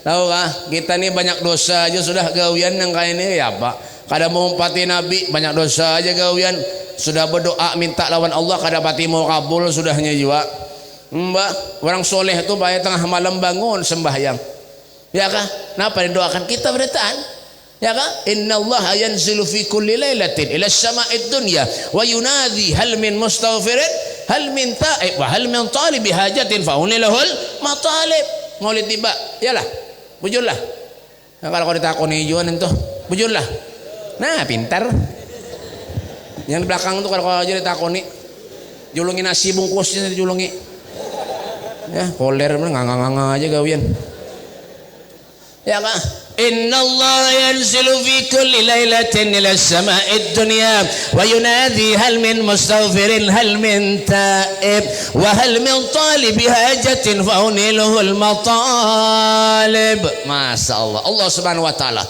Tahu kah? Kita ni banyak dosa aja sudah gawian yang kayak ini ya Pak. Kada mau pati Nabi banyak dosa aja gawian. Sudah berdoa minta lawan Allah kada pati mau kabul sudahnya juga. Mbak, orang soleh tu baik tengah malam bangun sembahyang. Ya kah? Kenapa didoakan kita berataan? Ya kan? Inna Allah yanzilu fi kulli lailatin ila sama'id dunya wa yunadi hal min mustaghfirin hal min ta'ib wa hal min talibi hajatin fa lahul matalib. Maulid tiba, yalah. Bujurlah. Nah, kalau kau ditakoni juan itu, bujurlah. Nah, pintar. Yang di belakang tuh kalau kau aja ditakoni, julungi nasi bungkusnya dijulungi. Ya, koler nganga aja gawian. Ya kan? Inna Allah yanzilu fi kulli lailatin ila sama'id dunya wa yunadi hal min mustaghfirin hal min ta'ib wa hal min talibi hajatin fa uniluhul matalib. Masya Allah, Allah subhanahu wa ta'ala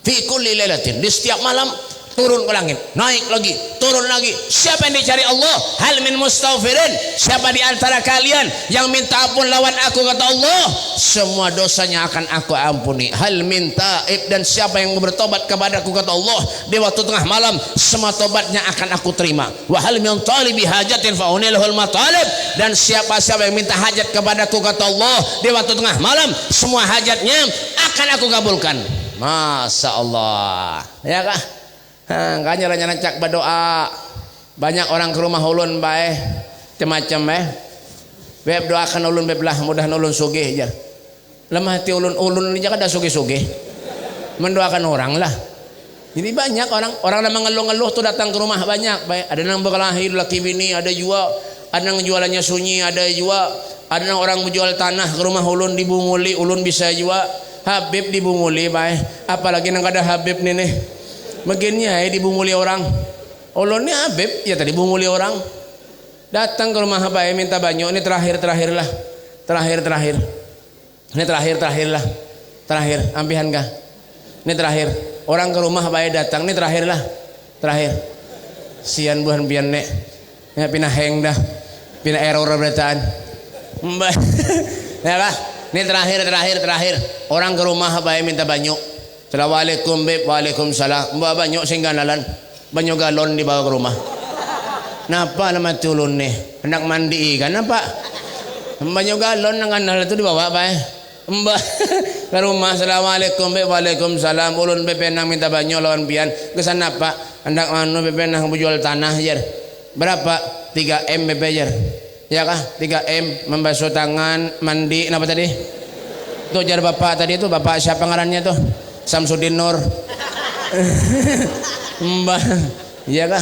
fi kulli lailatin, di setiap malam turun ke langit, naik lagi, turun lagi. Siapa yang dicari Allah? Hal min mustaghfirin, siapa di antara kalian yang minta ampun lawan aku, kata Allah, semua dosanya akan aku ampuni. Hal min ta'ib, dan siapa yang bertobat kepadaku, kata Allah, di waktu tengah malam, semua tobatnya akan aku terima. Wa hal min talibi hajatin fa unilhul matalib, dan siapa-siapa yang minta hajat kepadaku, kata Allah, di waktu tengah malam, semua hajatnya akan aku kabulkan. Masya Allah. Ya kah? Kanya rancak berdoa. Banyak orang ke rumah ulun bae macam-macam beb doakan ulun beb lah mudah ulun sugih aja. Lemah hati ulun ni jangan dah sugih-sugih. Mendoakan orang lah. Jadi banyak orang yang mengeluh-ngeluh tu datang ke rumah banyak bae. Ada yang berkelahi laki bini, ada juga ada yang jualannya sunyi, ada juga ada yang orang menjual tanah ke rumah ulun dibunguli, ulun bisa juga Habib dibunguli bae. Apalagi nang kada Habib nih. Bagiannya dibunguli orang. Ulun ni Habib ya tadi bunguli orang. Datang ke rumah bae minta banyu, ini terakhir lah. Terakhir. Ini terakhir lah. Terakhir, ampihan kah? Ini terakhir. Orang ke rumah bae datang, ini terakhir lah. Terakhir. Sian buhan pian nek. Ya pinah heng dah. Pinah error berataan. Mbah. Ya kah? Ini terakhir. Orang ke rumah bae minta banyu. Assalamualaikum beb, waalaikumsalam. Mbak banyak singganalan, banyak galon dibawa ke rumah. Napa nama tulun nih? Hendak mandi ikan apa? Banyak galon nang kanal itu dibawa apa? Mbak ke rumah. Assalamualaikum beb, waalaikumsalam. Ulun beb nang minta banyak lawan pian. Kesana pak? Hendak anu beb nang jual tanah jer. Berapa? 3M beb jer. Ya kah? 3M membasuh tangan, mandi. Kenapa tadi? Tuh jar bapak tadi itu bapak siapa ngarannya tuh? Samsudin Nur. Mbah, iya kah?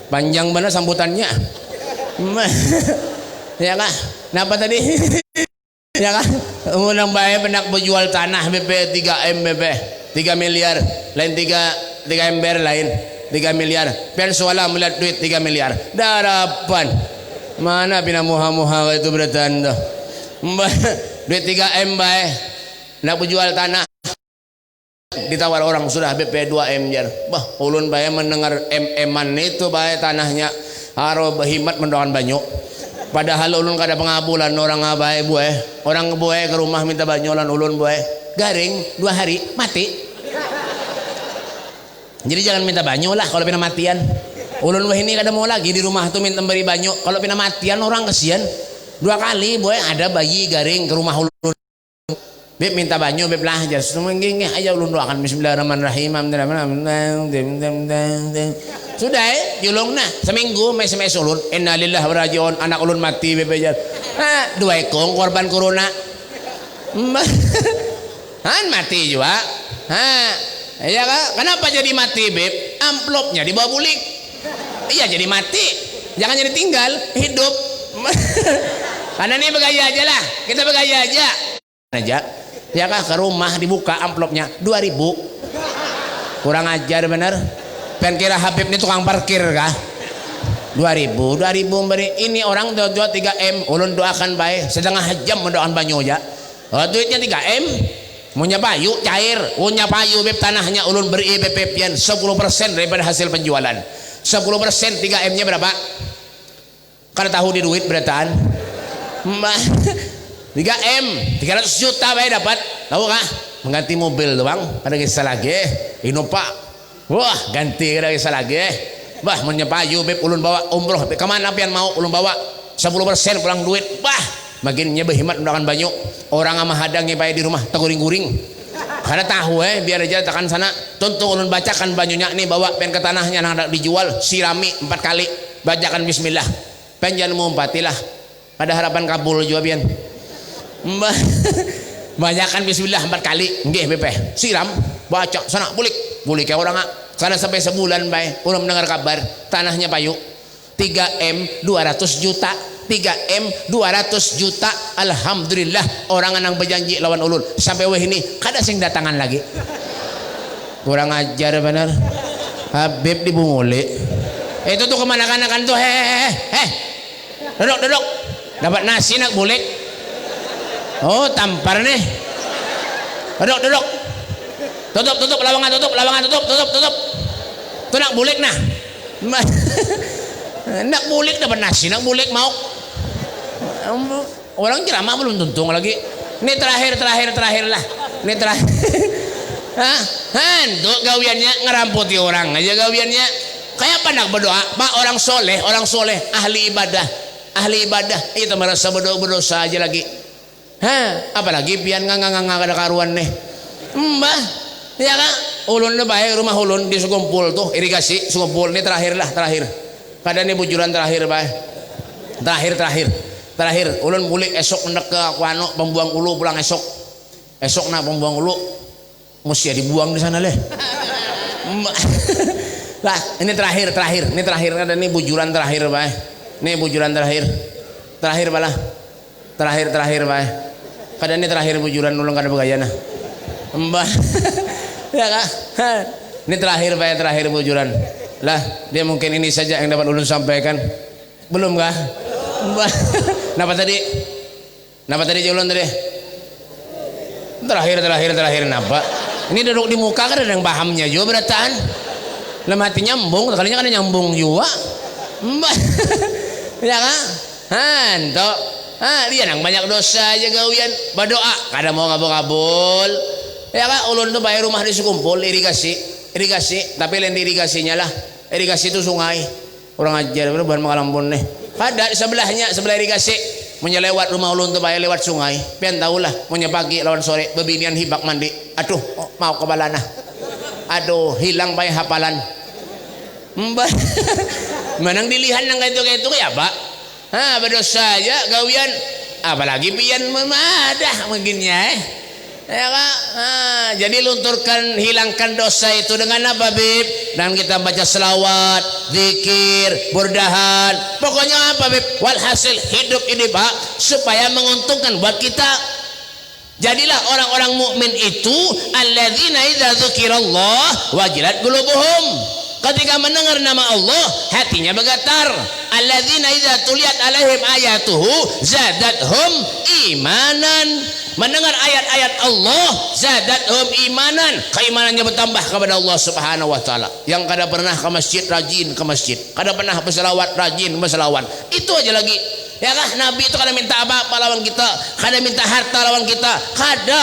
Panjang benar sambutannya. Mbah, iya kah? Kenapa tadi? Ya kah? Undang bae pendak berjual tanah BP 3M BP 3 miliar, lain 3 ember lain 3 miliar. Pian suala melihat duit 3 miliar. Darapan. Mana pina muha-muha itu bertanda. Mbah, duit 3M bae. Nak berjual tanah. Ditawar orang sudah BP 2M jar. Bah, ulun bae mendengar M-eman itu bae tanahnya haro berhimat mendoakan banyu. Padahal ulun kada pengabulan orang bae bueh. Orang bueh ke rumah minta banyu lan ulun bueh. Garing 2 hari mati. Jadi jangan minta banyu lah kalau pina matian. Ulun bueh ini kada mau lagi di rumah tuh minta beri banyu. Kalau pina matian orang kesian. 2 kali bueh ada bayi garing ke rumah ulun. Beb minta banyu beb lah jar semengginge aja ulun doakan bismillahirrahmanirrahim. Sudah julungna seminggu mes ulun innalillahi wa rajiun anak ulun mati beb jar. 2 ekong korban corona. Han mati juga. Iya kah? Kenapa jadi mati, Beb? Amplopnya dibawa bulik. Iya jadi mati. Jangan jadi tinggal, hidup. Karena ini bergaya aja lah. Kita bergaya aja. Ya kah? Ke rumah dibuka amplopnya 2.000. Kurang ajar bener. Pengen kira Habib ini tukang parkir kah? 2.000 beri. Ini orang jual 3M. Ulun doakan baik. Sedangkan jam mendoakan banyu aja. Oh, duitnya 3M. Punya payu cair. Punya payu Beb tanahnya ulun beri BPP 10% daripada hasil penjualan. 10% 3M nya berapa? Karena tahu di duit berataan 3M 300 juta baik dapat. Tahu kah? Mengganti mobil doang. Pada kisah lagi Innova. Wah ganti ada kisah lagi. Bah menyepayu Beb ulun bawa umroh. Kemana pian mau ulun bawa 10% pulang duit. Bah makinnya berhemat mendoakan banyu. Orang ama hadangnya baik di rumah teguring-guring. Karena tahu biar aja tekan sana. Tuntung ulun bacakan banyunya nih bawa pen ke tanahnya nak dijual sirami 4 kali. Bacakan bismillah. Pen jangan mumpatilah. Pada harapan kabul juga pian. Banyakan bismillah 4 kali. Nggih BP. Siram baca sana bulik. Bulik kayak orang sana sampai sebulan baik. Ulun mendengar kabar tanahnya payu 3M 200 juta. 3M 200 juta. Alhamdulillah orang anang berjanji lawan ulun sampai weh ini kada sing datangan lagi. Kurang ajar benar. Habib di Bunguli itu tuh kemana-kanakan tuh duduk dapat nasi nak bulik. Oh tampar nih. Duduk tutup lawangan tutup tuh nak bulik nah. Nak bulik dapat nasi nak bulik mau. Orang ceramah belum tuntung lagi. Ini terakhir lah. Ini terakhir. Tuh gawiannya ngeramputi orang aja gawiannya. Kayak apa nak berdoa? Pak orang soleh, ahli ibadah. Itu merasa berdosa aja lagi. Apalagi pian nggak ada karuan nih. Mbah, ya kan? Ulun baik rumah ulun di Sukumpul tuh irigasi Sukumpul ini terakhir. Kadang ini bujuran terakhir baik. Terakhir ulun bulik esok hendak ke kuano pembuang ulu pulang esok nak pembuang ulu mesti dibuang di sana leh. Lah ini terakhir ada ini bujuran terakhir baik. Ini bujuran terakhir balah. Terakhir baik. Kadang ini terakhir bujuran ulun kada begayana. Mbah. Ya kah? Ini terakhir bujuran. Lah dia mungkin ini saja yang dapat ulun sampaikan. Belum kah? Napa tadi ulun tadi? Terakhir napa? Ini duduk di muka kan ada yang pahamnya juga berataan. Lem hati nyambung, kalinya kan nyambung juga. Ya kan? Hanto. Dia nang banyak dosa aja gawian. Berdoa, kada mau ngabul-ngabul. Ya kan? Ulun tuh bayar rumah di Sukumpul irigasi, tapi lain irigasinya lah. Irigasi itu sungai. Orang ajar bahan Makalambon nih. Ada sebelah irigasi. Menyelewat rumah ulun tuh bayar lewat sungai. Pian tahulah, punya pagi lawan sore bebinian hibak mandi. Aduh, mau ke balana. Aduh, hilang bayar hafalan. Menang dilihat nang kayak itu ya, Pak. Berdosa aja gawian. Apalagi pian memadah mungkinnya ya Kak. Jadi lunturkan, hilangkan dosa itu dengan apa Bib? Dan kita baca selawat, zikir, burdahan. Pokoknya apa Bib? Walhasil hidup ini Pak supaya menguntungkan buat kita. Jadilah orang-orang mukmin itu alladzina idza dzukirallah wajilat qulubuhum. Ketika mendengar nama Allah hatinya bergetar. Alladzina idza tuliyat alaihim ayatuhu zadathum imanan. Mendengar ayat-ayat Allah zadathum imanan, keimanannya bertambah kepada Allah Subhanahu wa taala. Yang kada pernah ke masjid rajin ke masjid, kada pernah berselawat rajin berselawat. Itu aja lagi. Ya kah? Nabi itu kada minta apa-apa lawan kita, kada minta harta lawan kita, kada.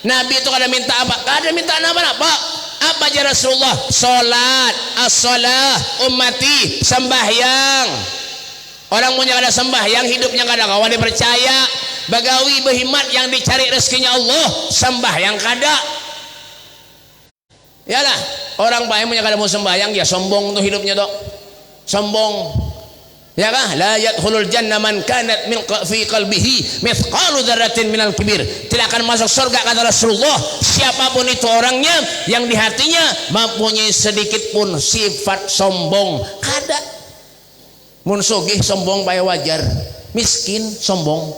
Nabi itu kada minta apa? Kada minta apa-apa. Apa aja Rasulullah? Salat, as-salah, ummati, sembahyang. Orang punya kada sembahyang, hidupnya kada kawan dipercaya. Bagawi berhimat yang dicari rezekinya Allah, sembahyang kada. Yalah, orang baik punya kada mau sembahyang, ya sombong tuh hidupnya tuh. Sombong. Ya kah? La yadkhulul jannah man kanat min fi qalbihi mithqalu dzarratin minal kibir. Tidak akan masuk surga kata Rasulullah siapapun itu orangnya yang di hatinya mempunyai sedikit pun sifat sombong. Kada. Mun sugih sombong bae wajar. Miskin sombong.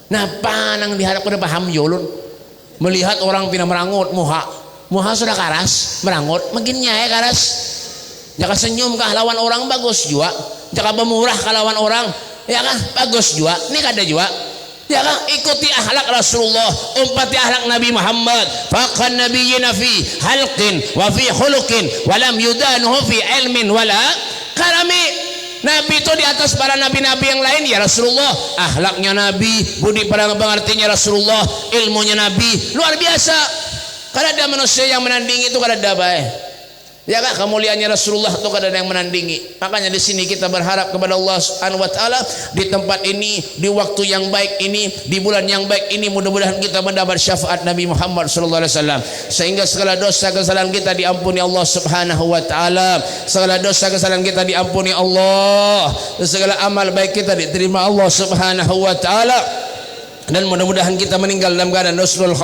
Nah, panang diharap kada paham yulun. Melihat orang pina merangut muha. Muha sudah karas, merangut, makin nyai karas. Jaka senyum kah lawan orang bagus juga. Jaka pemurah kalawan orang, ya kan bagus juga. Ini kada juga. Ya kan ikuti akhlak Rasulullah, umpati akhlak Nabi Muhammad. Faqan nabiyyina fi halqin wa fi khuluqin wa lam yudanuhu fi ilmin wala karami. Nabi itu di atas para nabi-nabi yang lain ya Rasulullah. Akhlaknya Nabi, budi pengertiannya Rasulullah, ilmunya Nabi luar biasa. Kada ada manusia yang menandingi itu, kada ada baik. Ya kak, kemuliaannya Rasulullah itu kada ada yang menandingi. Makanya di sini kita berharap kepada Allah Subhanahu wa taala di tempat ini, di waktu yang baik ini, di bulan yang baik ini, mudah-mudahan kita mendapat syafaat Nabi Muhammad sallallahu alaihi wasallam sehingga segala dosa kesalahan kita diampuni Allah Subhanahu wa taala. Segala dosa kesalahan kita diampuni Allah. Segala amal baik kita diterima Allah Subhanahu wa taala. Dan mudah-mudahan kita meninggal dalam keadaan husnul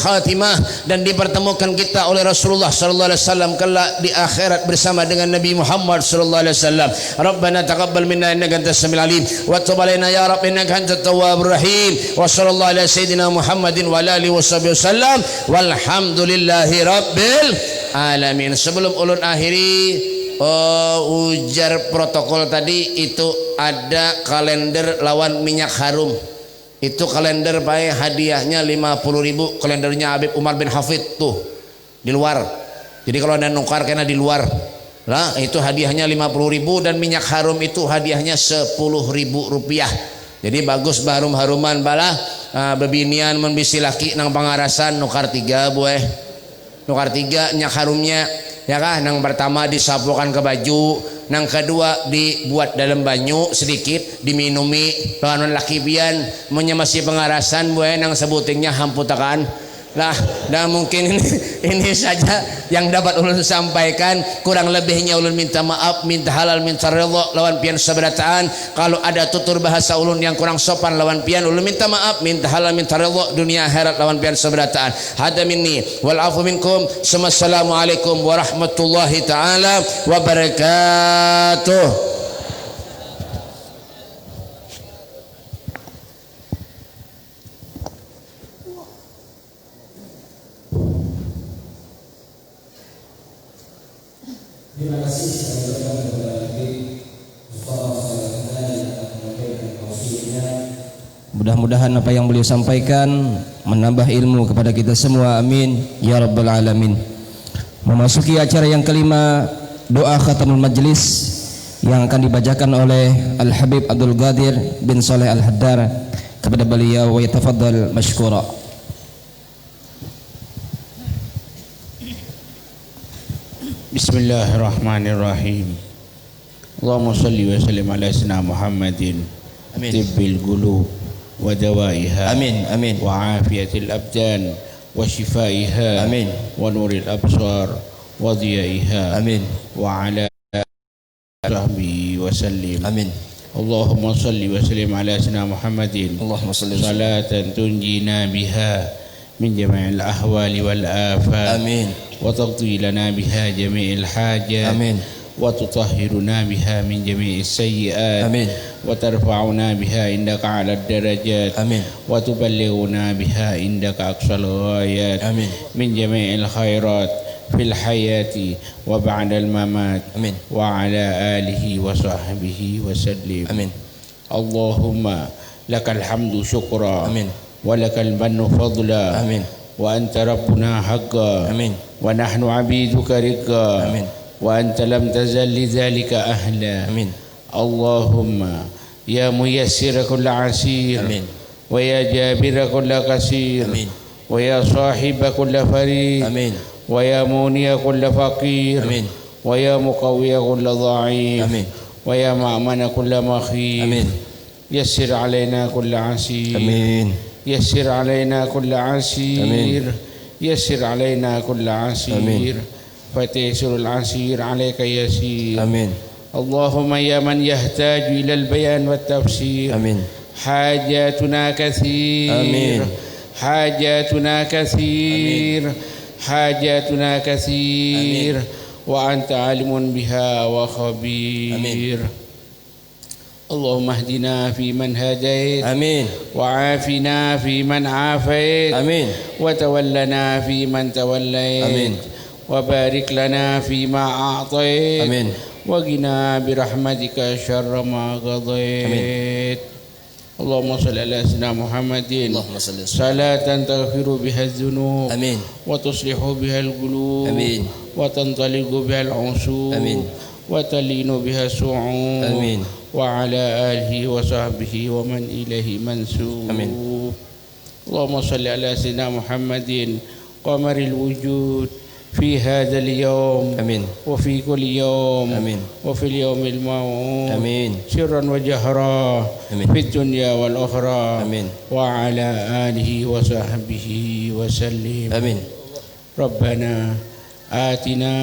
khatimah dan dipertemukan kita oleh Rasulullah sallallahu alaihi wasallam kelak di akhirat bersama dengan Nabi Muhammad sallallahu alaihi wasallam. Rabbana taqabbal minna innaka antas samiul alim wa tub alaina ya rabb innaka antat tawwabur rahim. Wa sallallahu ala sayidina Muhammadin wa alihi wasallam walhamdulillahi rabbil alamin. Sebelum ulun akhiri ujar protokol tadi itu ada kalender lawan minyak harum. Itu kalender baik hadiahnya 50.000, kalendernya Habib Umar bin Hafid tuh di luar. Jadi kalau ada nukar kena di luar. Nah, itu hadiahnya 50.000 dan minyak harum itu hadiahnya 10.000 rupiah. Jadi bagus harum-haruman bala bebinian membisi laki nang pangarasan nukar 3 bueh. Nukar 3 minyak harumnya ya kah, nang pertama disapukan ke baju, nang kedua dibuat dalam banyu sedikit diminumi lawan laki pian menyemasi pengarasan buaya nang sebutingnya hamputakan lah. Dan mungkin ini saja yang dapat ulun sampaikan, kurang lebihnya ulun minta maaf, minta halal, minta redha lawan pian sabarataan. Kalau ada tutur bahasa ulun yang kurang sopan lawan pian, ulun minta maaf, minta halal, minta redha dunia akhirat lawan pian sabarataan. Hada minni wal afu minkum. Assalamualaikum warahmatullahi taala wabarakatuh. Terima kasih mudah-mudahan apa yang beliau sampaikan menambah ilmu kepada kita semua, amin ya rabbal alamin. Memasuki acara yang kelima, doa khatamul majlis yang akan dibacakan oleh Al-Habib Abdul Qadir bin Saleh Al-Haddar. Kepada beliau wa yatafaddal mashkura. Bismillahirrahmanirrahim. Allahumma salli wa sallim ala sayyidina Muhammadin tibbil qulub wa dawaiha, Amin amin. wa afiyatil abdan wa shifaiha, Amin. wa nuril absar wa dhiyaiha, Amin. wa ala sahbihi wa sallim. Amin. Allahumma salli wa sallim ala sayyidina Muhammadin Allahumma salli wa sallim. salatan tunjina biha min jami'il ahwali wal afat, Amin. وتقضي لنا بها جميع الحاجات، Amin. وتطهرنا بها من جميع السيئات، Amin. وترفعنا بها عندك على الدرجات، Amin. وتبلغنا بها عندك أقصى الغايات، Amin. من جميع الخيرات في الحياة وبعد الممات، Amin. وعلى آله وصحبه وسلم. Amin. اللهم لك الحمد شكرا، Amin. ولك المن فضلا، Amin. وأنت ربنا حقا، Amin. ونحن عبيدك رقا، Amin. وأنت لم تزل لذلك أهلا. Amin. اللهم يا ميسر كل عسير، Amin. ويا جابر كل كسير، Amin. ويا صاحب كل فريق، Amin. ويا موني كل فقير، Amin. ويا مقوي كل ضعيف، Amin. ويا مأمن كل مخيف. Amin. يسر علينا كل عسير، Amin. يسر علينا كل عسير، Amin. يسر علينا كل عسير، Amin. فتيسر العسير عليك يسير، Amin. اللهم يا من يحتاج إلى البيان والتفسير آمين. حاجاتنا كثير آمين. حاجاتنا كثير حاجاتنا كثير وأنت عالم بها وخبير. اللهم اهدنا فيمن هديت آمين. وعافنا فيمن عافيت آمين. وتولنا فيمن توليت آمين. وبارك لنا فيما أعطيت آمين. وقنا برحمتك شر ما قضيت. اللهم صل على سيدنا محمد اللهم صل وسلم. صلاة تغفر بها الذنوب آمين. وتصلح بها القلوب آمين. وتنطلق بها العصور آمين. وتلين بها الصعود آمين. وعلى آله وصحبه ومن إليه منسوب. آمين. اللهم صل على سيدنا محمد قمر الوجود في هذا اليوم آمين. وفي كل يوم آمين. وفي اليوم الموعود آمين. سرا وجهرا آمين. في الدنيا والأخرى آمين. وعلى آله وصحبه وسلم. آمين. ربنا آتنا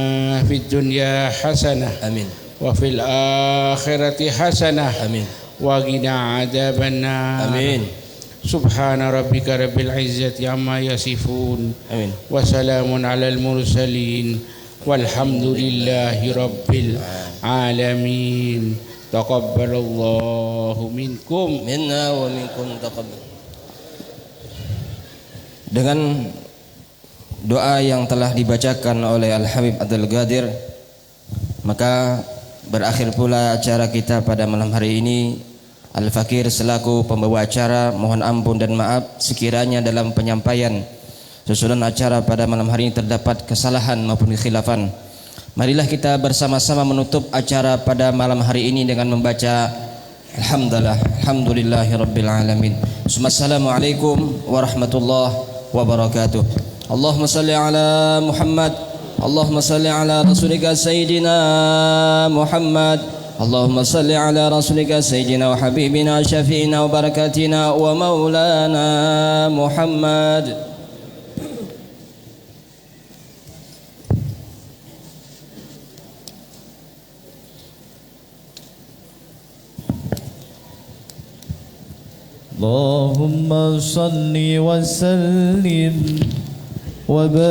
في الدنيا حسنة آمين. وفي الآخرة حسنة آمين. وقنا عذاب النار. آمين. سبحان ربك رب العزة عما يصفون آمين. وسلام على المرسلين والحمد لله رب العالمين. تقبل الله منكم. Minna wa minkum taqabbal. Dengan doa yang telah dibacakan oleh Al-Habib Abdul Qadir, maka berakhir pula acara kita pada malam hari ini. Al-Fakir selaku pembawa acara mohon ampun dan maaf sekiranya dalam penyampaian susunan acara pada malam hari ini terdapat kesalahan maupun kekhilafan. Marilah kita bersama-sama menutup acara pada malam hari ini dengan membaca Alhamdulillahirabbil alamin. Assalamualaikum warahmatullahi wabarakatuh. Allahumma salli ala Muhammad. Allahumma salli ala rasulika sayyidina Muhammad. اللهم صل على رسولك سيدنا وحبيبنا شفينا وبركاتنا ومولانا محمد. اللهم صل وسلم وبارك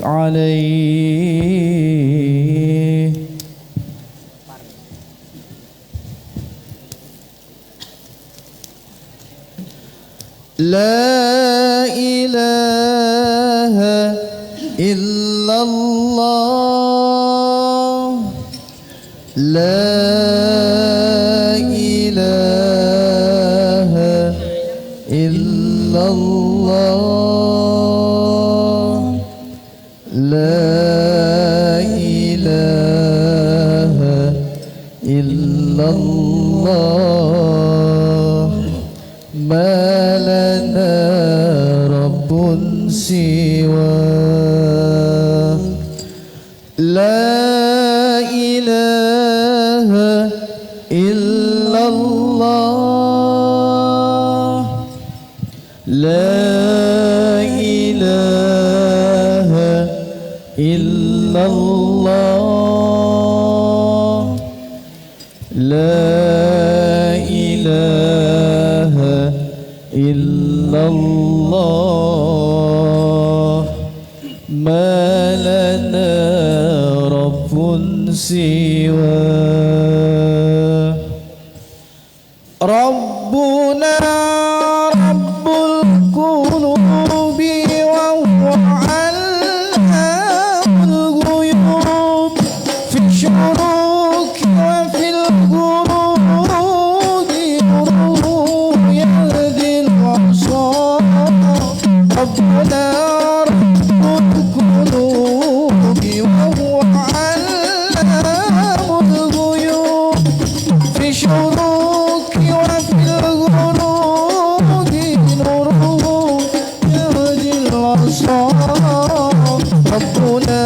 عليه. لا إله إلا الله. لا إله إلا الله. لا إله إلا الله. ما لنا رب سواه. لا إله إلا الله. لا إله إلا الله. لا إله إلا الله. ما لنا رب سواه. ربنا رب القلوب وهو علام الغيوب في الشروق وفي الغروب نوره يهدي الأبصار. ربنا رب القلوب وهو علام الغيوب في الشروق وفي الغروب نوره يهدي الأبصار. ربنا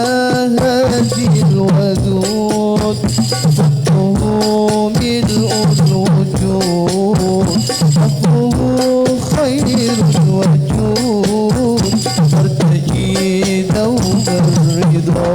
هادي الودود حبه ملء الوجود. حبه خير الوجود. ارتجي دوم الرضا.